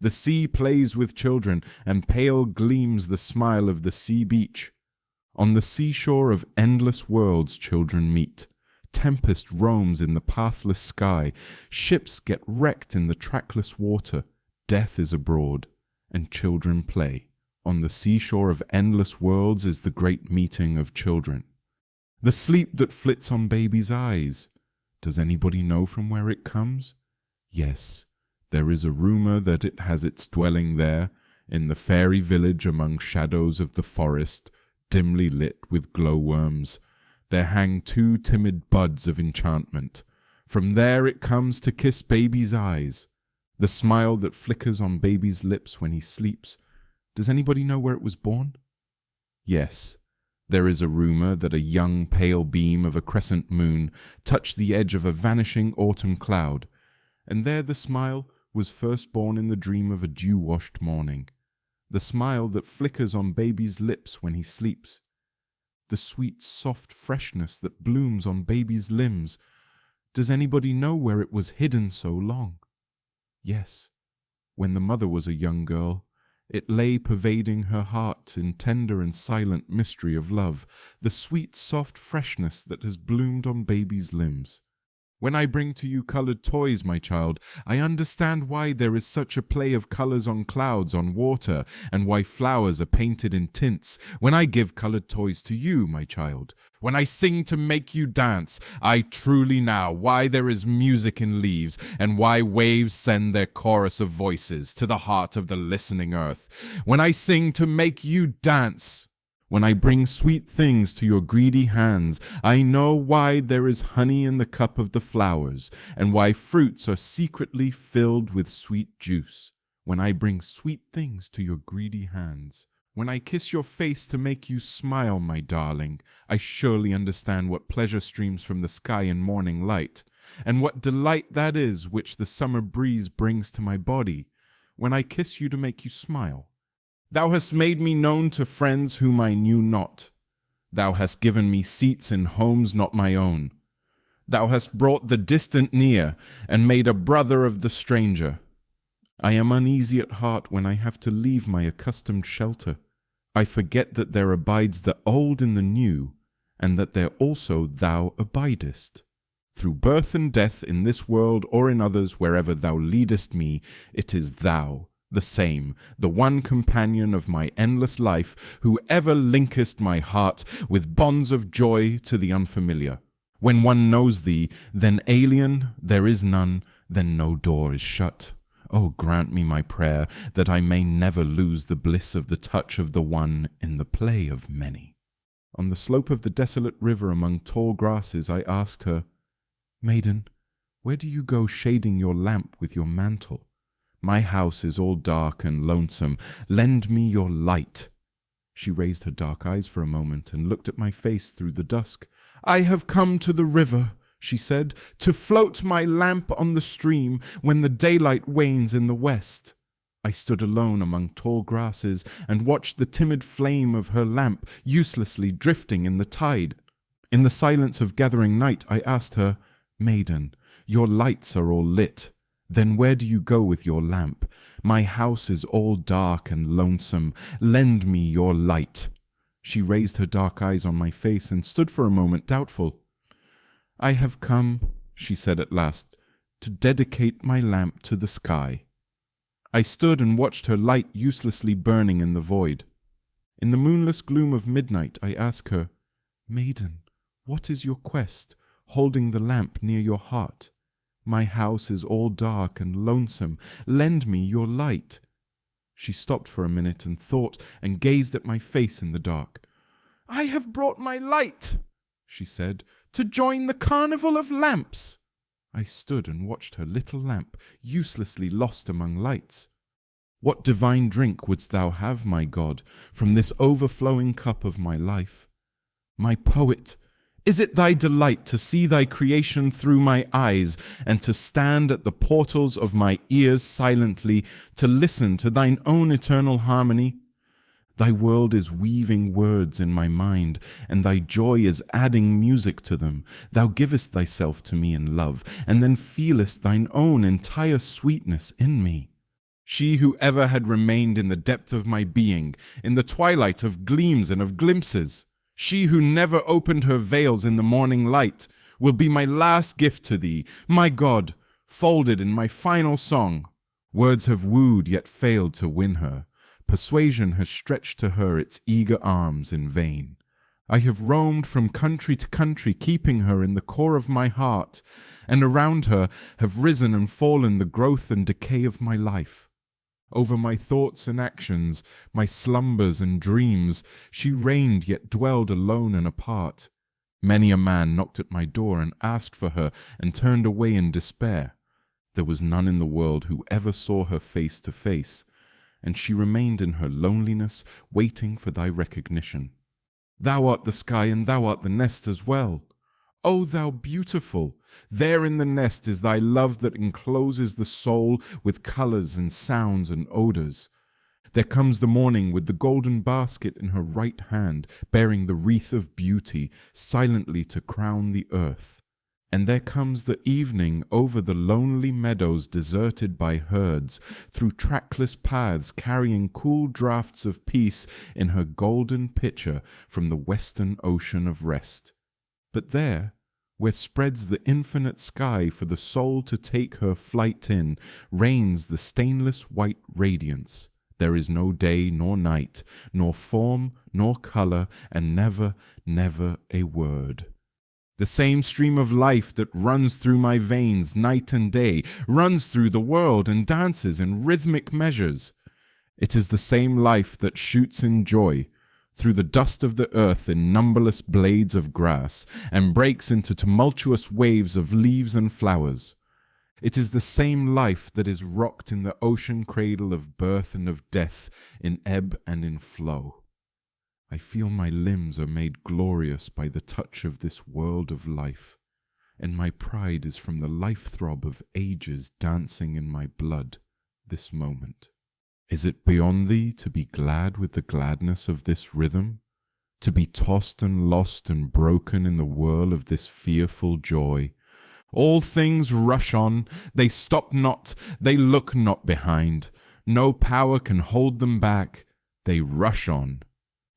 The sea plays with children, and pale gleams the smile of the sea beach. On the seashore of endless worlds children meet. Tempest roams in the pathless sky. Ships get wrecked in the trackless water. Death is abroad, and children play. On the seashore of endless worlds is the great meeting of children. The sleep that flits on baby's eyes. Does anybody know from where it comes? Yes, there is a rumor that it has its dwelling there, in the fairy village among shadows of the forest, dimly lit with glowworms. There hang two timid buds of enchantment. From there it comes to kiss baby's eyes. The smile that flickers on baby's lips when he sleeps. Does anybody know where it was born? Yes, there is a rumor that a young pale beam of a crescent moon touched the edge of a vanishing autumn cloud, and there the smile was first born in the dream of a dew-washed morning. The smile that flickers on baby's lips when he sleeps. The sweet, soft freshness that blooms on baby's limbs. Does anybody know where it was hidden so long? Yes, when the mother was a young girl, it lay pervading her heart in tender and silent mystery of love, the sweet, soft freshness that has bloomed on baby's limbs. When I bring to you colored toys, my child, I understand why there is such a play of colors on clouds, on water, and why flowers are painted in tints. When I give colored toys to you, my child, when I sing to make you dance, I truly know why there is music in leaves, and why waves send their chorus of voices to the heart of the listening earth. When I sing to make you dance, When I bring sweet things to your greedy hands, I know why there is honey in the cup of the flowers, and why fruits are secretly filled with sweet juice. When I bring sweet things to your greedy hands, when I kiss your face to make you smile, my darling, I surely understand what pleasure streams from the sky in morning light, and what delight that is which the summer breeze brings to my body, when I kiss you to make you smile. Thou hast made me known to friends whom I knew not. Thou hast given me seats in homes not my own. Thou hast brought the distant near, and made a brother of the stranger. I am uneasy at heart when I have to leave my accustomed shelter. I forget that there abides the old in the new, and that there also thou abidest. Through birth and death in this world or in others, wherever thou leadest me, it is thou, the same, the one companion of my endless life, who ever linkest my heart with bonds of joy to the unfamiliar. When one knows thee, then alien there is none, then no door is shut. Oh, grant me my prayer, that I may never lose the bliss of the touch of the one in the play of many. On the slope of the desolate river among tall grasses, I asked her, Maiden, where do you go shading your lamp with your mantle? My house is all dark and lonesome. Lend me your light. She raised her dark eyes for a moment and looked at my face through the dusk. I have come to the river, she said, to float my lamp on the stream when the daylight wanes in the west. I stood alone among tall grasses and watched the timid flame of her lamp uselessly drifting in the tide. In the silence of gathering night, I asked her, Maiden, your lights are all lit. Then where do you go with your lamp? My house is all dark and lonesome. Lend me your light. She raised her dark eyes on my face and stood for a moment doubtful. I have come, she said at last, to dedicate my lamp to the sky. I stood and watched her light uselessly burning in the void. In the moonless gloom of midnight, I asked her, Maiden, what is your quest, holding the lamp near your heart? My house is all dark and lonesome. Lend me your light. She stopped for a minute and thought and gazed at my face in the dark. I have brought my light, she said, to join the carnival of lamps. I stood and watched her little lamp uselessly lost among lights. What divine drink wouldst thou have, my God, from this overflowing cup of my life? My poet, is it thy delight to see thy creation through my eyes, and to stand at the portals of my ears silently, to listen to thine own eternal harmony? Thy world is weaving words in my mind, and thy joy is adding music to them. Thou givest thyself to me in love, and then feelest thine own entire sweetness in me. She who ever had remained in the depth of my being, in the twilight of gleams and of glimpses, she who never opened her veils in the morning light, will be my last gift to thee, my God, folded in my final song. Words have wooed yet failed to win her. Persuasion has stretched to her its eager arms in vain. I have roamed from country to country, keeping her in the core of my heart, and around her have risen and fallen the growth and decay of my life. Over my thoughts and actions, my slumbers and dreams, she reigned yet dwelled alone and apart. Many a man knocked at my door and asked for her and turned away in despair. There was none in the world who ever saw her face to face, and she remained in her loneliness, waiting for thy recognition. Thou art the sky, and thou art the nest as well. O thou beautiful! There in the nest is thy love that encloses the soul with colors and sounds and odors. There comes the morning with the golden basket in her right hand, bearing the wreath of beauty, silently to crown the earth. And there comes the evening over the lonely meadows deserted by herds, through trackless paths carrying cool draughts of peace in her golden pitcher from the western ocean of rest. But there, where spreads the infinite sky for the soul to take her flight in, reigns the stainless white radiance. There is no day nor night, nor form nor color, and never, never a word. The same stream of life that runs through my veins night and day, runs through the world and dances in rhythmic measures. It is the same life that shoots in joy through the dust of the earth in numberless blades of grass, and breaks into tumultuous waves of leaves and flowers. It is the same life that is rocked in the ocean cradle of birth and of death, in ebb and in flow. I feel my limbs are made glorious by the touch of this world of life, and my pride is from the life-throb of ages dancing in my blood this moment. Is it beyond thee to be glad with the gladness of this rhythm, to be tossed and lost and broken in the whirl of this fearful joy? All things rush on, they stop not, they look not behind. No power can hold them back, they rush on.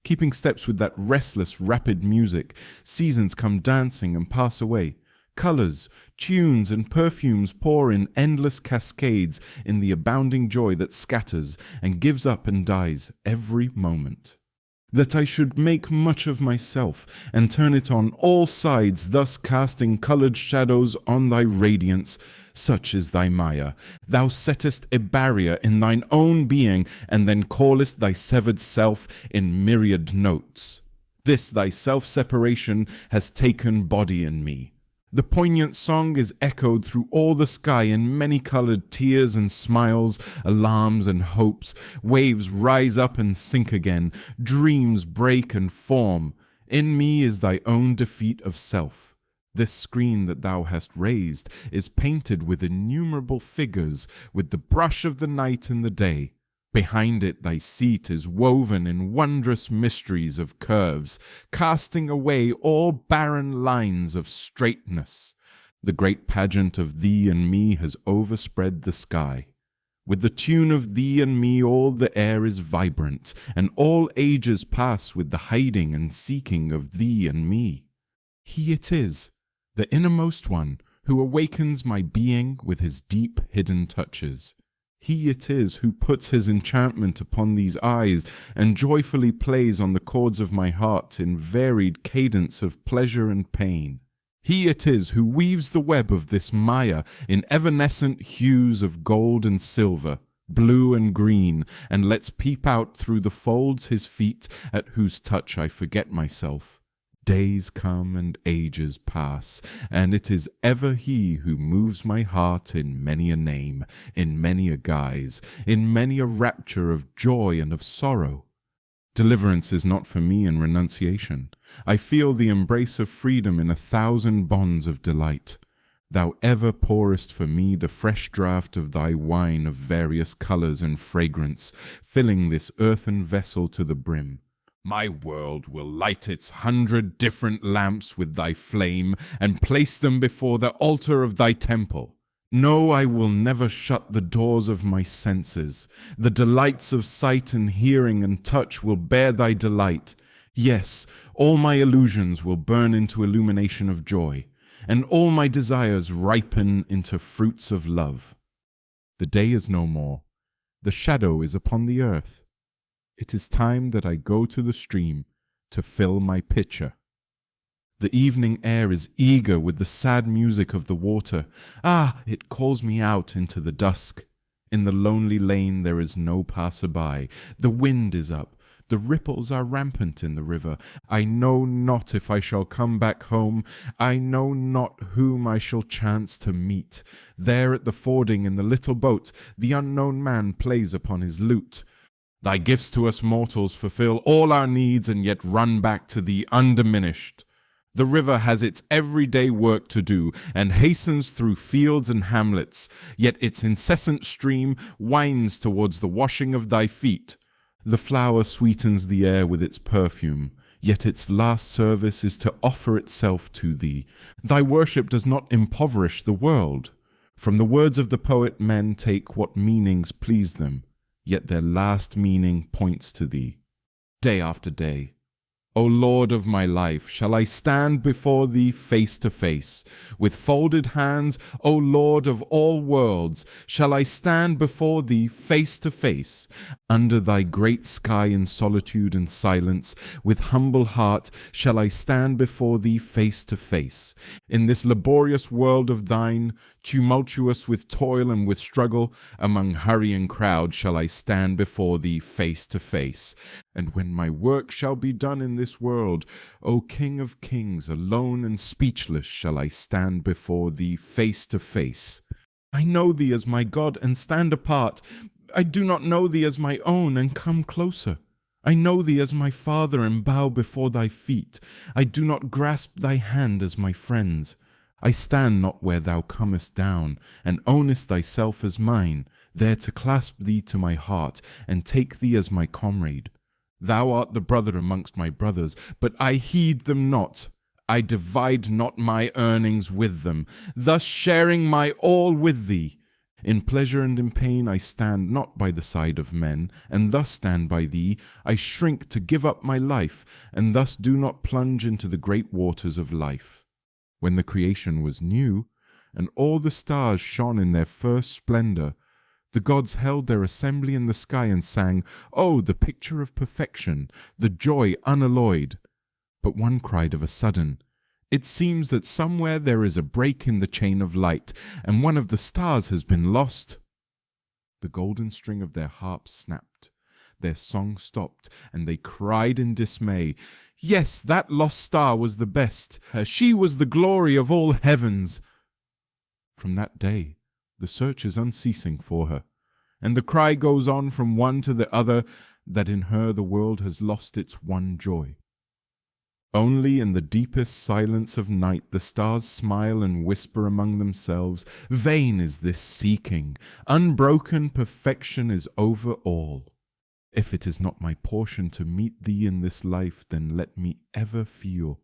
Keeping steps with that restless, rapid music, seasons come dancing and pass away. Colors, tunes, and perfumes pour in endless cascades in the abounding joy that scatters and gives up and dies every moment. That I should make much of myself and turn it on all sides, thus casting colored shadows on thy radiance, such is thy Maya. Thou settest a barrier in thine own being, and then callest thy severed self in myriad notes. This thy self-separation has taken body in me. The poignant song is echoed through all the sky in many-colored tears and smiles, alarms and hopes. Waves rise up and sink again. Dreams break and form. In me is thy own defeat of self. This screen that thou hast raised is painted with innumerable figures, with the brush of the night and the day. Behind it thy seat is woven in wondrous mysteries of curves, casting away all barren lines of straightness. The great pageant of thee and me has overspread the sky. With the tune of thee and me all the air is vibrant, and all ages pass with the hiding and seeking of thee and me. He it is, the innermost one, who awakens my being with his deep hidden touches. He it is who puts his enchantment upon these eyes and joyfully plays on the chords of my heart in varied cadence of pleasure and pain. He it is who weaves the web of this Maya in evanescent hues of gold and silver, blue and green, and lets peep out through the folds his feet, at whose touch I forget myself. Days come and ages pass, and it is ever he who moves my heart in many a name, in many a guise, in many a rapture of joy and of sorrow. Deliverance is not for me in renunciation. I feel the embrace of freedom in 1,000 bonds of delight. Thou ever pourest for me the fresh draught of thy wine of various colors and fragrance, filling this earthen vessel to the brim. My world will light its 100 different lamps with thy flame, and place them before the altar of thy temple. No, I will never shut the doors of my senses. The delights of sight and hearing and touch will bear thy delight. Yes, all my illusions will burn into illumination of joy, and all my desires ripen into fruits of love. The day is no more. The shadow is upon the earth. It is time that I go to the stream to fill my pitcher. The evening air is eager with the sad music of the water. Ah, it calls me out into the dusk. In the lonely lane there is no passer-by. The wind is up. The ripples are rampant in the river. I know not if I shall come back home. I know not whom I shall chance to meet. There at the fording in the little boat, the unknown man plays upon his lute. Thy gifts to us mortals fulfill all our needs and yet run back to thee undiminished. The river has its everyday work to do and hastens through fields and hamlets, yet its incessant stream winds towards the washing of thy feet. The flower sweetens the air with its perfume, yet its last service is to offer itself to thee. Thy worship does not impoverish the world. From the words of the poet men take what meanings please them, yet their last meaning points to thee. Day after day, O Lord of my life, shall I stand before thee face to face? With folded hands, O Lord of all worlds, shall I stand before thee face to face? Under thy great sky in solitude and silence, with humble heart, shall I stand before thee face to face? In this laborious world of thine, tumultuous with toil and with struggle, among hurrying crowds shall I stand before thee face to face. And when my work shall be done in this world, O King of kings, alone and speechless shall I stand before thee face to face. I know thee as my God and stand apart. I do not know thee as my own and come closer. I know thee as my Father and bow before thy feet. I do not grasp thy hand as my friends. I stand not where thou comest down, and ownest thyself as mine, there to clasp thee to my heart and take thee as my comrade. Thou art the brother amongst my brothers, but I heed them not. I divide not my earnings with them, thus sharing my all with thee. In pleasure and in pain I stand not by the side of men, and thus stand by thee. I shrink to give up my life, and thus do not plunge into the great waters of life. When the creation was new, and all the stars shone in their first splendor, the gods held their assembly in the sky and sang, "Oh, the picture of perfection, the joy unalloyed." But one cried of a sudden, "It seems that somewhere there is a break in the chain of light, and one of the stars has been lost." The golden string of their harps snapped, their song stopped, and they cried in dismay, "Yes, that lost star was the best. She was the glory of all heavens." From that day, the search is unceasing for her, and the cry goes on from one to the other that in her the world has lost its one joy. Only in the deepest silence of night the stars smile and whisper among themselves, "Vain is this seeking, unbroken perfection is over all. If it is not my portion to meet thee in this life, then let me ever feel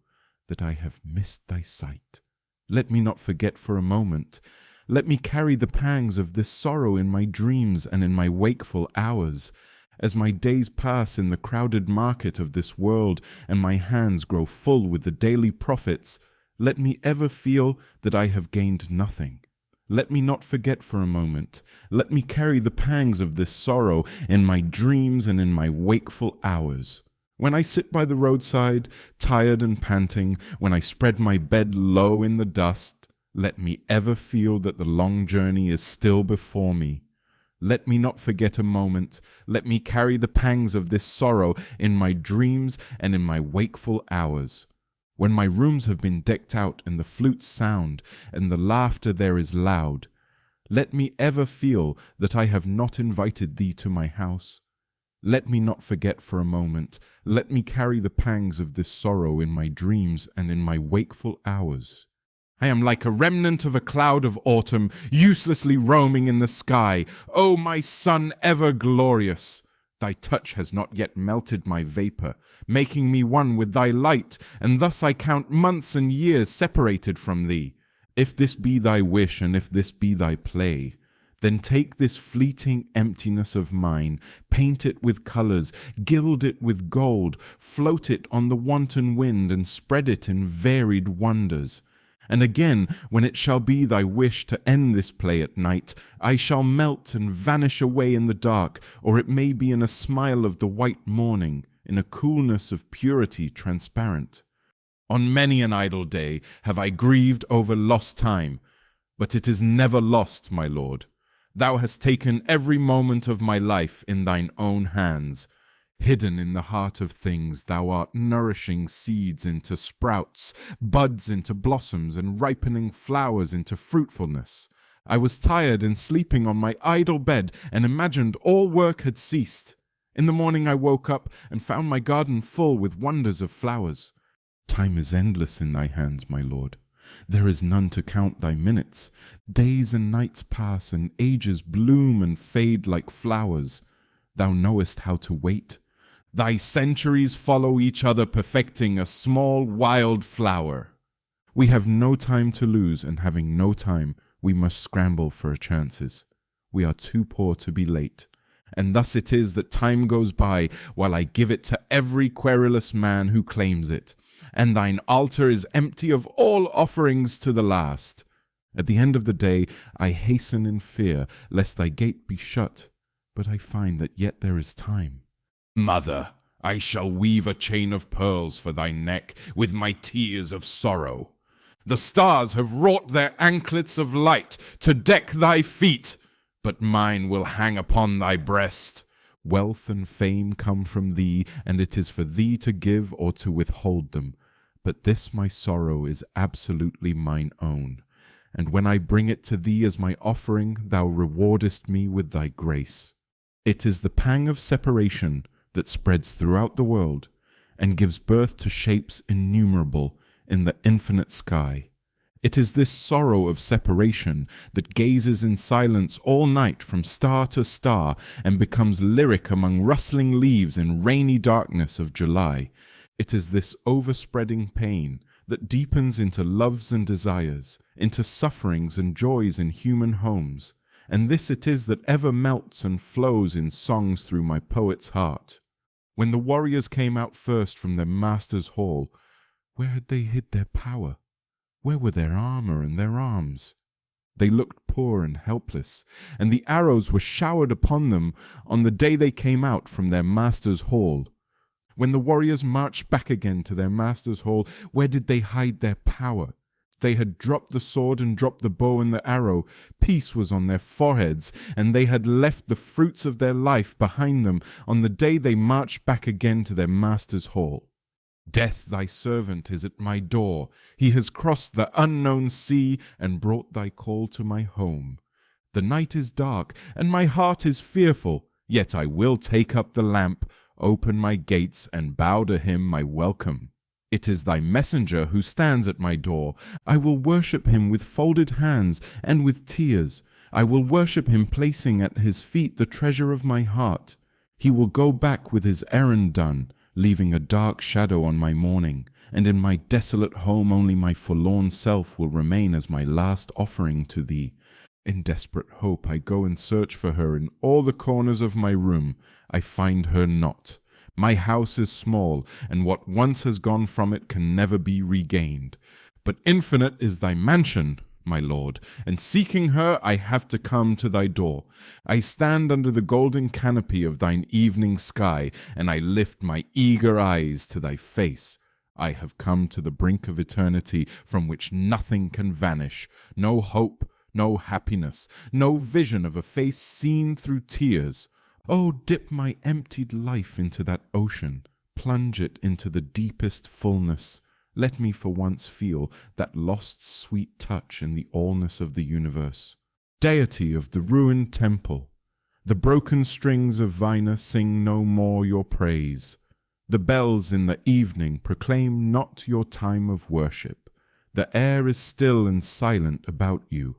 that I have missed thy sight. Let me not forget for a moment. Let me carry the pangs of this sorrow in my dreams and in my wakeful hours. As my days pass in the crowded market of this world, and my hands grow full with the daily profits, let me ever feel that I have gained nothing. Let me not forget for a moment. Let me carry the pangs of this sorrow in my dreams and in my wakeful hours. When I sit by the roadside, tired and panting, when I spread my bed low in the dust, let me ever feel that the long journey is still before me. Let me not forget a moment. Let me carry the pangs of this sorrow in my dreams and in my wakeful hours. When my rooms have been decked out and the flutes sound and the laughter there is loud, let me ever feel that I have not invited thee to my house. Let me not forget for a moment. Let me carry the pangs of this sorrow in my dreams and in my wakeful hours. I am like a remnant of a cloud of autumn, uselessly roaming in the sky. O my sun ever glorious! Thy touch has not yet melted my vapor, making me one with thy light, and thus I count months and years separated from thee. If this be thy wish, and if this be thy play, then take this fleeting emptiness of mine, paint it with colors, gild it with gold, float it on the wanton wind, and spread it in varied wonders. And again, when it shall be thy wish to end this play at night, I shall melt and vanish away in the dark, or it may be in a smile of the white morning, in a coolness of purity transparent. On many an idle day have I grieved over lost time, but it is never lost, my Lord. Thou hast taken every moment of my life in thine own hands. Hidden in the heart of things, thou art nourishing seeds into sprouts, buds into blossoms, and ripening flowers into fruitfulness. I was tired and sleeping on my idle bed, and imagined all work had ceased. In the morning I woke up and found my garden full with wonders of flowers. Time is endless in thy hands, my Lord. There is none to count thy minutes. Days and nights pass, and ages bloom and fade like flowers. Thou knowest how to wait. Thy centuries follow each other, perfecting a small wild flower. We have no time to lose, and having no time, we must scramble for chances. We are too poor to be late, And thus it is that time goes by, while I give it to every querulous man who claims it, and thine altar is empty of all offerings to the last. At the end of the day I hasten in fear, lest thy gate be shut, but I find that yet there is time. Mother, I shall weave a chain of pearls for thy neck with my tears of sorrow. The stars have wrought their anklets of light to deck thy feet, but mine will hang upon thy breast. Wealth and fame come from thee, and it is for thee to give or to withhold them. But this my sorrow is absolutely mine own, and when I bring it to thee as my offering, thou rewardest me with thy grace. It is the pang of separation that spreads throughout the world, and gives birth to shapes innumerable in the infinite sky. It is this sorrow of separation that gazes in silence all night from star to star and becomes lyric among rustling leaves in rainy darkness of July. It is this overspreading pain that deepens into loves and desires, into sufferings and joys in human homes, and this it is that ever melts and flows in songs through my poet's heart. When the warriors came out first from their master's hall, where had they hid their power? Where were their armor and their arms? They looked poor and helpless, and the arrows were showered upon them on the day they came out from their master's hall. When the warriors marched back again to their master's hall, where did they hide their power? They had dropped the sword and dropped the bow and the arrow. Peace was on their foreheads, and they had left the fruits of their life behind them on the day they marched back again to their master's hall. Death, thy servant, is at my door. He has crossed the unknown sea and brought thy call to my home. The night is dark, and my heart is fearful, yet I will take up the lamp, open my gates, and bow to him my welcome. It is thy messenger who stands at my door. I will worship him with folded hands and with tears. I will worship him, placing at his feet the treasure of my heart. He will go back with his errand done, leaving a dark shadow on my mourning, and in my desolate home only my forlorn self will remain as my last offering to thee. In desperate hope I go and search for her in all the corners of my room. I find her not. My house is small, and what once has gone from it can never be regained. But infinite is thy mansion, my lord, and seeking her I have to come to thy door. I stand under the golden canopy of thine evening sky, and I lift my eager eyes to thy face. I have come to the brink of eternity, from which nothing can vanish, no hope, no happiness, no vision of a face seen through tears. Oh, dip my emptied life into that ocean, plunge it into the deepest fullness. Let me for once feel that lost sweet touch in the allness of the universe. Deity of the ruined temple, the broken strings of Vina sing no more your praise. The bells in the evening proclaim not your time of worship. The air is still and silent about you.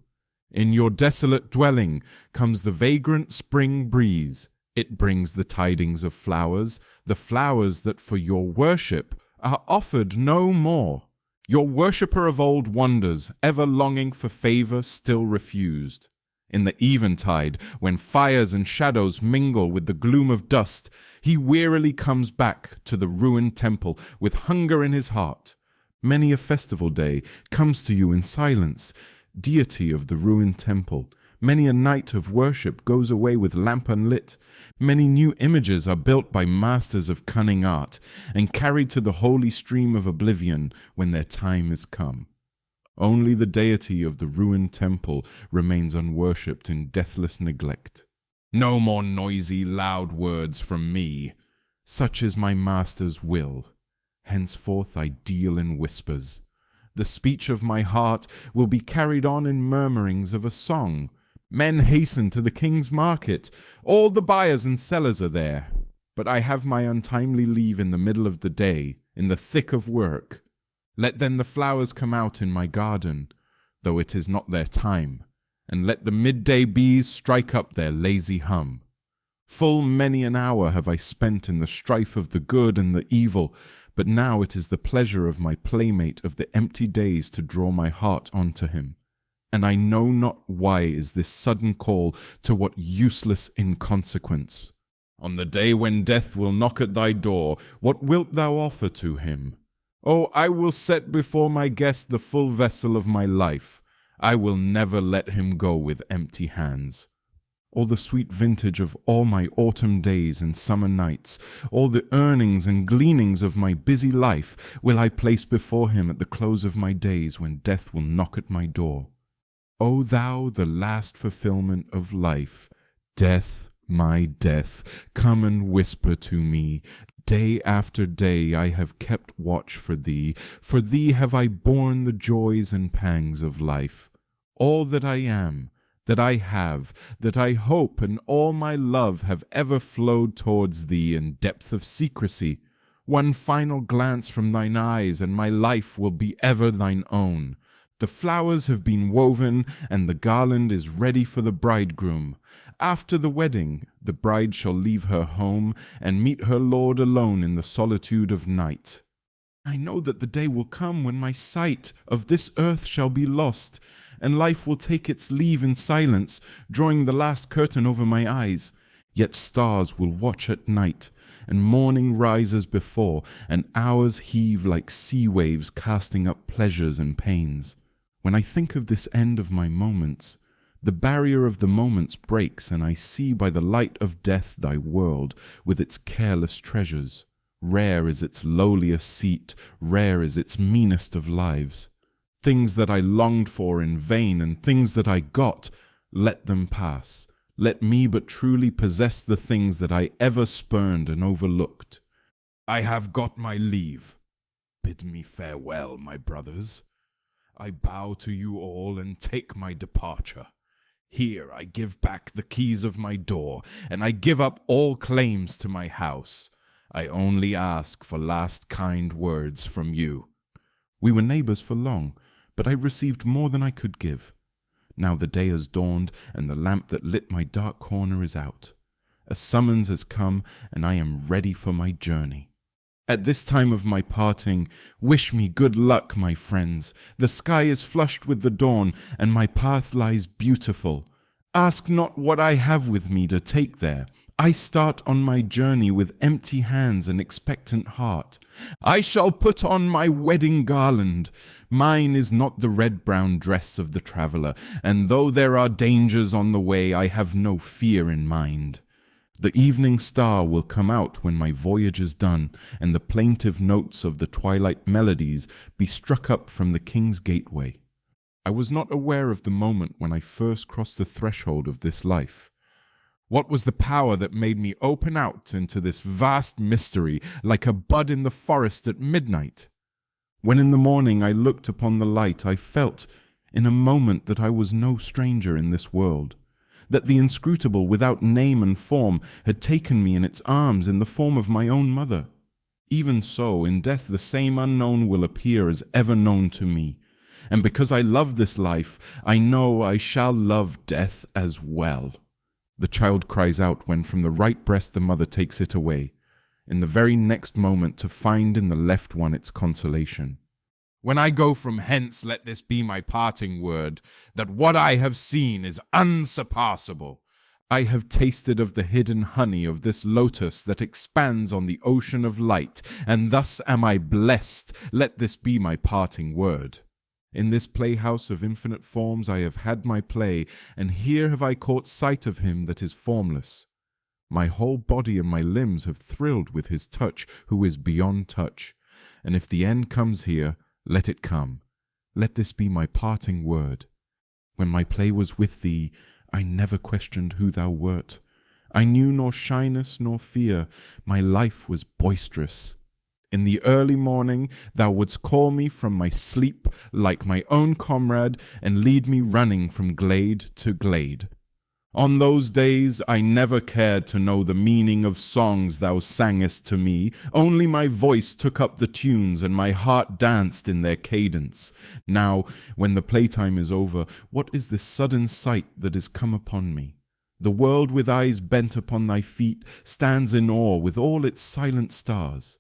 In your desolate dwelling comes the vagrant spring breeze. It brings the tidings of flowers, the flowers that for your worship are offered no more. Your worshipper of old wonders, ever longing for favor, still refused. In the eventide, when fires and shadows mingle with the gloom of dust, he wearily comes back to the ruined temple with hunger in his heart. Many a festival day comes to you in silence, deity of the ruined temple. Many a night of worship goes away with lamp unlit. Many new images are built by masters of cunning art and carried to the holy stream of oblivion when their time is come. Only the deity of the ruined temple remains unworshipped in deathless neglect. No more noisy, loud words from me. Such is my master's will. Henceforth I deal in whispers. The speech of my heart will be carried on in murmurings of a song. Men hasten to the king's market. All the buyers and sellers are there. But I have my untimely leave in the middle of the day, in the thick of work. Let then the flowers come out in my garden, though it is not their time, and let the midday bees strike up their lazy hum. Full many an hour have I spent in the strife of the good and the evil, but now it is the pleasure of my playmate of the empty days to draw my heart onto him. And I know not why is this sudden call to what useless inconsequence. On the day when death will knock at thy door, what wilt thou offer to him? Oh, I will set before my guest the full vessel of my life. I will never let him go with empty hands. All the sweet vintage of all my autumn days and summer nights, all the earnings and gleanings of my busy life will I place before him at the close of my days when death will knock at my door. O thou, the last fulfillment of life, death, my death, come and whisper to me. Day after day I have kept watch for thee have I borne the joys and pangs of life. All that I am, that I have, that I hope, and all my love have ever flowed towards thee in depth of secrecy. One final glance from thine eyes, and my life will be ever thine own. The flowers have been woven, and the garland is ready for the bridegroom. After the wedding, the bride shall leave her home, and meet her lord alone in the solitude of night. I know that the day will come when my sight of this earth shall be lost, and life will take its leave in silence, drawing the last curtain over my eyes. Yet stars will watch at night, and morning rises before, and hours heave like sea waves casting up pleasures and pains. When I think of this end of my moments, the barrier of the moments breaks, and I see by the light of death thy world with its careless treasures. Rare is its lowliest seat, rare is its meanest of lives. Things that I longed for in vain, and things that I got, let them pass. Let me but truly possess the things that I ever spurned and overlooked. I have got my leave. Bid me farewell, my brothers. I bow to you all and take my departure. Here I give back the keys of my door, and I give up all claims to my house. I only ask for last kind words from you. We were neighbors for long, but I received more than I could give. Now the day has dawned, and the lamp that lit my dark corner is out. A summons has come, and I am ready for my journey. At this time of my parting, wish me good luck, my friends. The sky is flushed with the dawn, and my path lies beautiful. Ask not what I have with me to take there. I start on my journey with empty hands and expectant heart. I shall put on my wedding garland. Mine is not the red-brown dress of the traveller, and though there are dangers on the way, I have no fear in mind. The evening star will come out when my voyage is done, and the plaintive notes of the twilight melodies be struck up from the king's gateway. I was not aware of the moment when I first crossed the threshold of this life. What was the power that made me open out into this vast mystery like a bud in the forest at midnight? When in the morning I looked upon the light, I felt in a moment that I was no stranger in this world, that the inscrutable without name and form had taken me in its arms in the form of my own mother. Even so, in death the same unknown will appear as ever known to me, and because I love this life, I know I shall love death as well. The child cries out when from the right breast the mother takes it away, in the very next moment to find in the left one its consolation. When I go from hence, let this be my parting word, that what I have seen is unsurpassable. I have tasted of the hidden honey of this lotus that expands on the ocean of light, and thus am I blessed. Let this be my parting word. In this playhouse of infinite forms I have had my play, and here have I caught sight of him that is formless. My whole body and my limbs have thrilled with his touch, who is beyond touch. And if the end comes here, let it come. Let this be my parting word. When my play was with thee, I never questioned who thou wert. I knew nor shyness nor fear. My life was boisterous. In the early morning thou wouldst call me from my sleep like my own comrade, and lead me running from glade to glade. On those days I never cared to know the meaning of songs thou sangest to me. Only my voice took up the tunes, and my heart danced in their cadence. Now, when the playtime is over, what is this sudden sight that is come upon me? The world with eyes bent upon thy feet stands in awe with all its silent stars.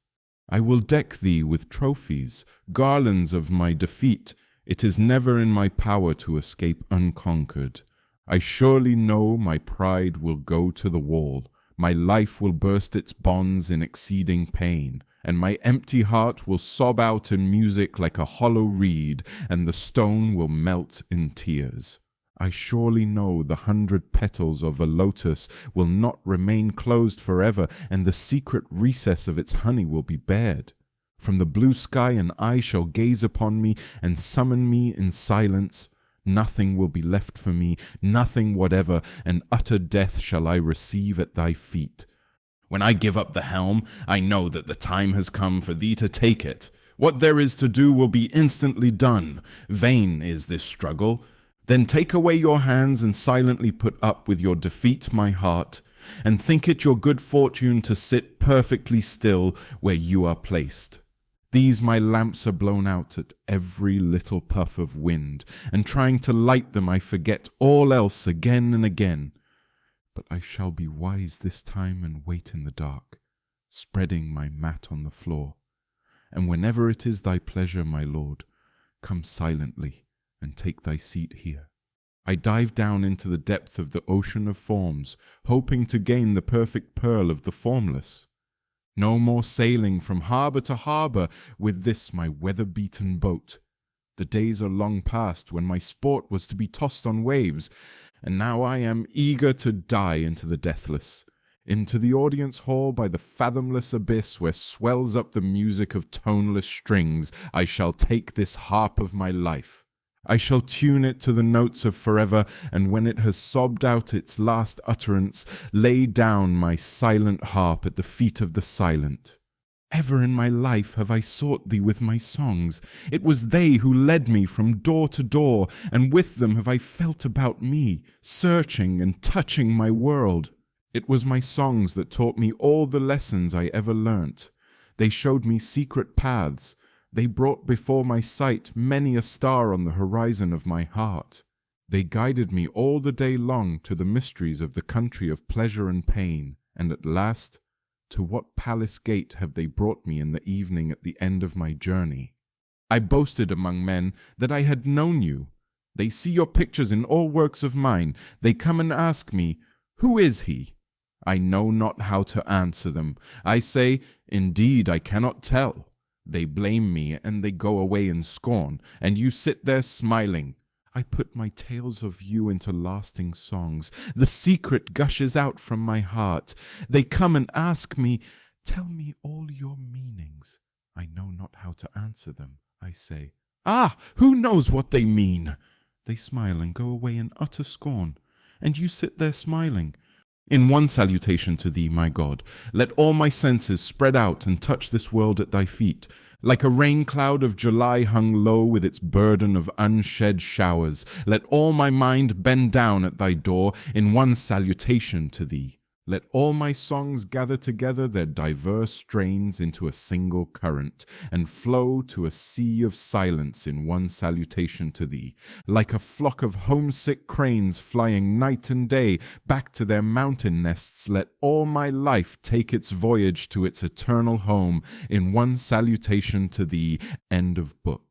I will deck thee with trophies, garlands of my defeat. It is never in my power to escape unconquered. I surely know my pride will go to the wall. My life will burst its bonds in exceeding pain, and my empty heart will sob out in music like a hollow reed, and the stone will melt in tears. I surely know the 100 petals of a lotus will not remain closed forever, and the secret recess of its honey will be bared. From the blue sky an eye shall gaze upon me and summon me in silence. Nothing will be left for me, nothing whatever, and utter death shall I receive at thy feet. When I give up the helm, I know that the time has come for thee to take it. What there is to do will be instantly done. Vain is this struggle. Then take away your hands and silently put up with your defeat, my heart, and think it your good fortune to sit perfectly still where you are placed. These my lamps are blown out at every little puff of wind, and trying to light them I forget all else again and again. But I shall be wise this time and wait in the dark, spreading my mat on the floor. And whenever it is thy pleasure, my lord, come silently and take thy seat here. I dive down into the depth of the ocean of forms, hoping to gain the perfect pearl of the formless. No more sailing from harbour to harbour with this my weather-beaten boat. The days are long past when my sport was to be tossed on waves, and now I am eager to die into the deathless, into the audience hall by the fathomless abyss where swells up the music of toneless strings. I shall take this harp of my life. I shall tune it to the notes of forever, and when it has sobbed out its last utterance, lay down my silent harp at the feet of the silent. Ever in my life have I sought thee with my songs. It was they who led me from door to door, and with them have I felt about me, searching and touching my world. It was my songs that taught me all the lessons I ever learnt. They showed me secret paths. They brought before my sight many a star on the horizon of my heart. They guided me all the day long to the mysteries of the country of pleasure and pain, and at last, to what palace gate have they brought me in the evening at the end of my journey? I boasted among men that I had known you. They see your pictures in all works of mine. They come and ask me, who is he? I know not how to answer them. I say, indeed, I cannot tell. They blame me, and they go away in scorn, and you sit there smiling. I put my tales of you into lasting songs. The secret gushes out from my heart. They come and ask me, tell me all your meanings. I know not how to answer them. I say, ah, who knows what they mean? They smile and go away in utter scorn, and you sit there smiling. In one salutation to thee, my God, let all my senses spread out and touch this world at thy feet. Like a rain cloud of July hung low with its burden of unshed showers, let all my mind bend down at thy door in one salutation to thee. Let all my songs gather together their diverse strains into a single current, and flow to a sea of silence in one salutation to thee. Like a flock of homesick cranes flying night and day back to their mountain nests, let all my life take its voyage to its eternal home in one salutation to thee. End of book.